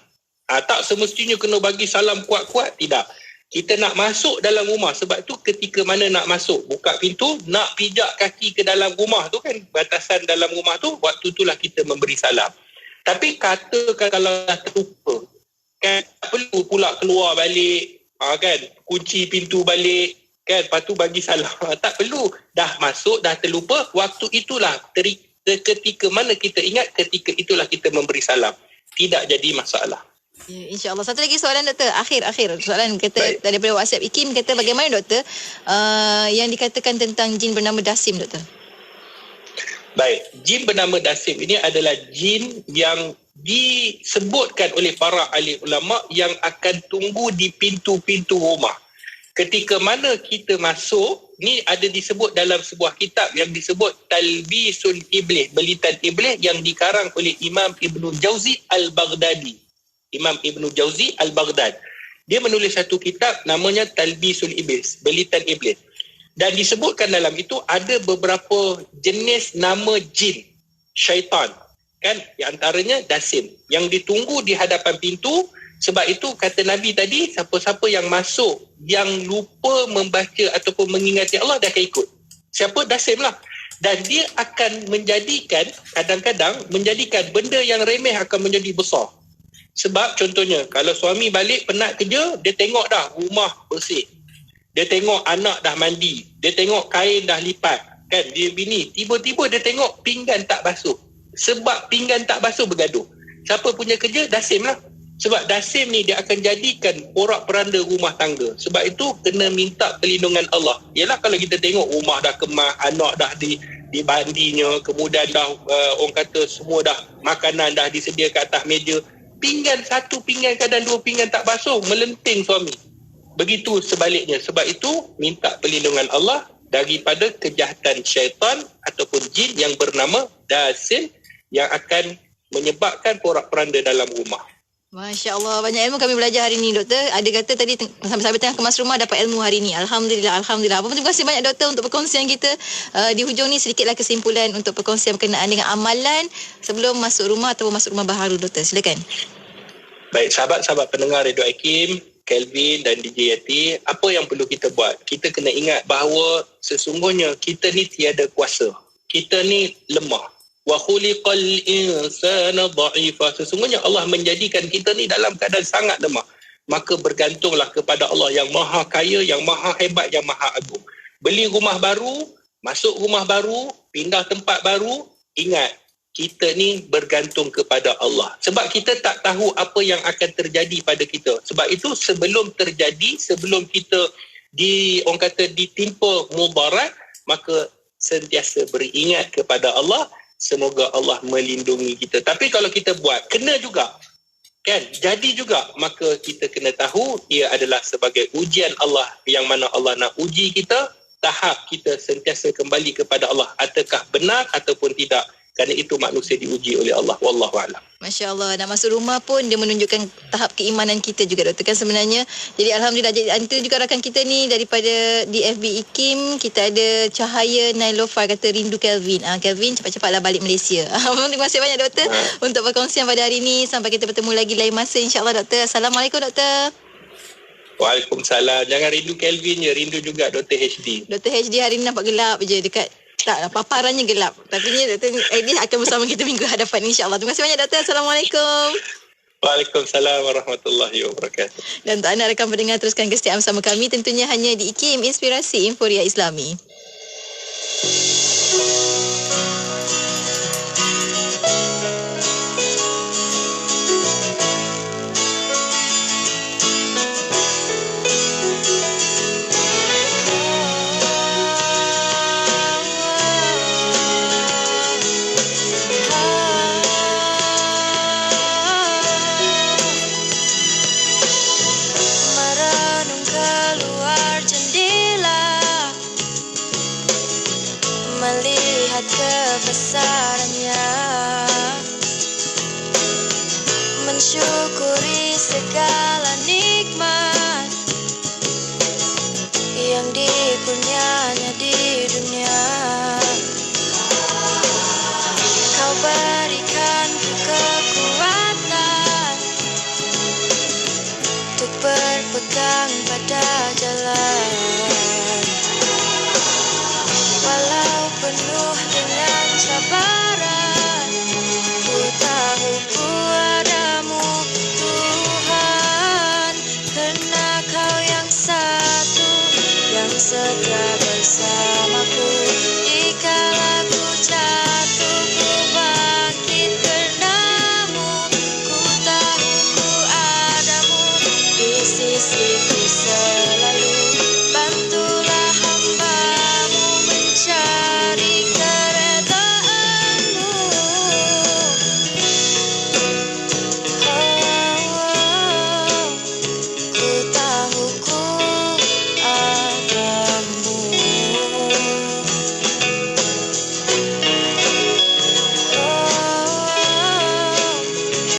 Tak semestinya kena bagi salam kuat-kuat, tidak. Kita nak masuk dalam rumah, sebab tu ketika mana nak masuk, buka pintu, nak pijak kaki ke dalam rumah tu kan, batasan dalam rumah tu, waktu itulah kita memberi salam. Tapi katakan kalau dah terlupa, kan, tak perlu pula keluar balik, kan, kunci pintu balik, kan, lepas tu bagi salam. Tak perlu, dah masuk, dah terlupa, waktu itulah, ketika mana kita ingat, ketika itulah kita memberi salam. Tidak jadi masalah. Ya, InsyaAllah. Satu lagi soalan, Doktor. Akhir soalan kata daripada WhatsApp Ikim, kata bagaimana, Doktor, yang dikatakan tentang jin bernama Dasim, Doktor? Baik, jin bernama Dasim ini adalah jin yang disebutkan oleh para ahli ulama yang akan tunggu di pintu-pintu rumah. Ketika mana kita masuk, ni ada disebut dalam sebuah kitab yang disebut Talbisul Iblis, Belitan Iblis, yang dikarang oleh Imam Ibnu Jauzi Al-Baghdadi. Imam Ibnu Jauzi Al-Baghdad. Dia menulis satu kitab namanya Talbisul Iblis, Belitan Iblis. Dan disebutkan dalam itu ada beberapa jenis nama jin, syaitan. Kan? Di antaranya Dasim, yang ditunggu di hadapan pintu. Sebab itu kata Nabi tadi, siapa-siapa yang masuk, yang lupa membaca ataupun mengingati Allah, dah akan ikut. Siapa? Dasim lah. Dan dia akan menjadikan, kadang-kadang, menjadikan benda yang remeh akan menjadi besar. Sebab contohnya, kalau suami balik penat kerja, dia tengok dah rumah bersih. Dia tengok anak dah mandi. Dia tengok kain dah lipat. Kan, dia bini. Tiba-tiba dia tengok pinggan tak basuh. Sebab pinggan tak basuh bergaduh. Siapa punya kerja? Dasim lah. Sebab Dasim ni dia akan jadikan porak-peranda rumah tangga. Sebab itu kena minta perlindungan Allah. Yalah, kalau kita tengok rumah dah kemas, anak dah dibandinya, kemudian dah orang kata semua dah makanan dah disedia kat atas meja. Pinggan satu pinggan, kadang dua pinggan tak basuh, melenting suami. Begitu sebaliknya. Sebab itu minta perlindungan Allah daripada kejahatan syaitan ataupun jin yang bernama Dasim yang akan menyebabkan porak-peranda dalam rumah. Masya Allah, banyak ilmu kami belajar hari ini, Doktor. Ada kata tadi sampai tengah kemas rumah dapat ilmu hari ini. Alhamdulillah. Apa pun, terima kasih banyak, Doktor, untuk perkongsian kita. Di hujung ni sedikitlah kesimpulan untuk perkongsian berkenaan dengan amalan sebelum masuk rumah atau masuk rumah baharu, Doktor. Silakan. Baik, sahabat-sahabat pendengar Radio Hakim, Kelvin dan DJ Yati, apa yang perlu kita buat? Kita kena ingat bahawa sesungguhnya kita ni tiada kuasa. Kita ni lemah. Wa khuliqal insana dha'ifa. Sesungguhnya Allah menjadikan kita ni dalam keadaan sangat lemah. Maka bergantunglah kepada Allah yang maha kaya, yang maha hebat, yang maha agung. Beli rumah baru, masuk rumah baru, pindah tempat baru, ingat, kita ni bergantung kepada Allah. Sebab kita tak tahu apa yang akan terjadi pada kita. Sebab itu sebelum terjadi, sebelum kita orang kata ditimpa mudarat, maka sentiasa beringat kepada Allah semoga Allah melindungi kita. Tapi kalau kita buat, kena juga. Kan? Jadi juga, maka kita kena tahu ia adalah sebagai ujian Allah yang mana Allah nak uji kita, tahap kita sentiasa kembali kepada Allah. Adakah benar ataupun tidak? Kerana itu manusia diuji oleh Allah. Wallahualam. Masya Allah. Nak masuk rumah pun dia menunjukkan tahap keimanan kita juga, Doktor, kan sebenarnya. Jadi Alhamdulillah, jadi antara juga rakan kita ni daripada DFB IKIM, kita ada Cahaya Nailofar kata rindu Kelvin. Kelvin cepat-cepatlah balik Malaysia. Terima kasih banyak, Doktor, untuk perkongsian pada hari ini. Sampai kita bertemu lagi lain masa, insyaAllah, Doktor. Assalamualaikum, Doktor. Waalaikumsalam. Jangan rindu Kelvin je, rindu juga Dr. HD. Dr. HD hari ni nampak gelap je dekat. Tak, paparannya gelap. Tapi ni Dr. Edi akan bersama kita minggu hadapan, insyaAllah. Terima kasih banyak, Doktor. Assalamualaikum. Waalaikumsalam warahmatullahi wabarakatuh. Dan untuk anda rakan pendengar, teruskan kesetiaan bersama kami tentunya hanya di IKIM, Inspirasi Inforia Islami. Melihat kebesarannya, mensyukuri segala nikmat yang dikurnianya di dunia. Kau berikan ku kekuatan untuk berpegang pada jalan. Walau penuh dengan cabaran, ku tahu ku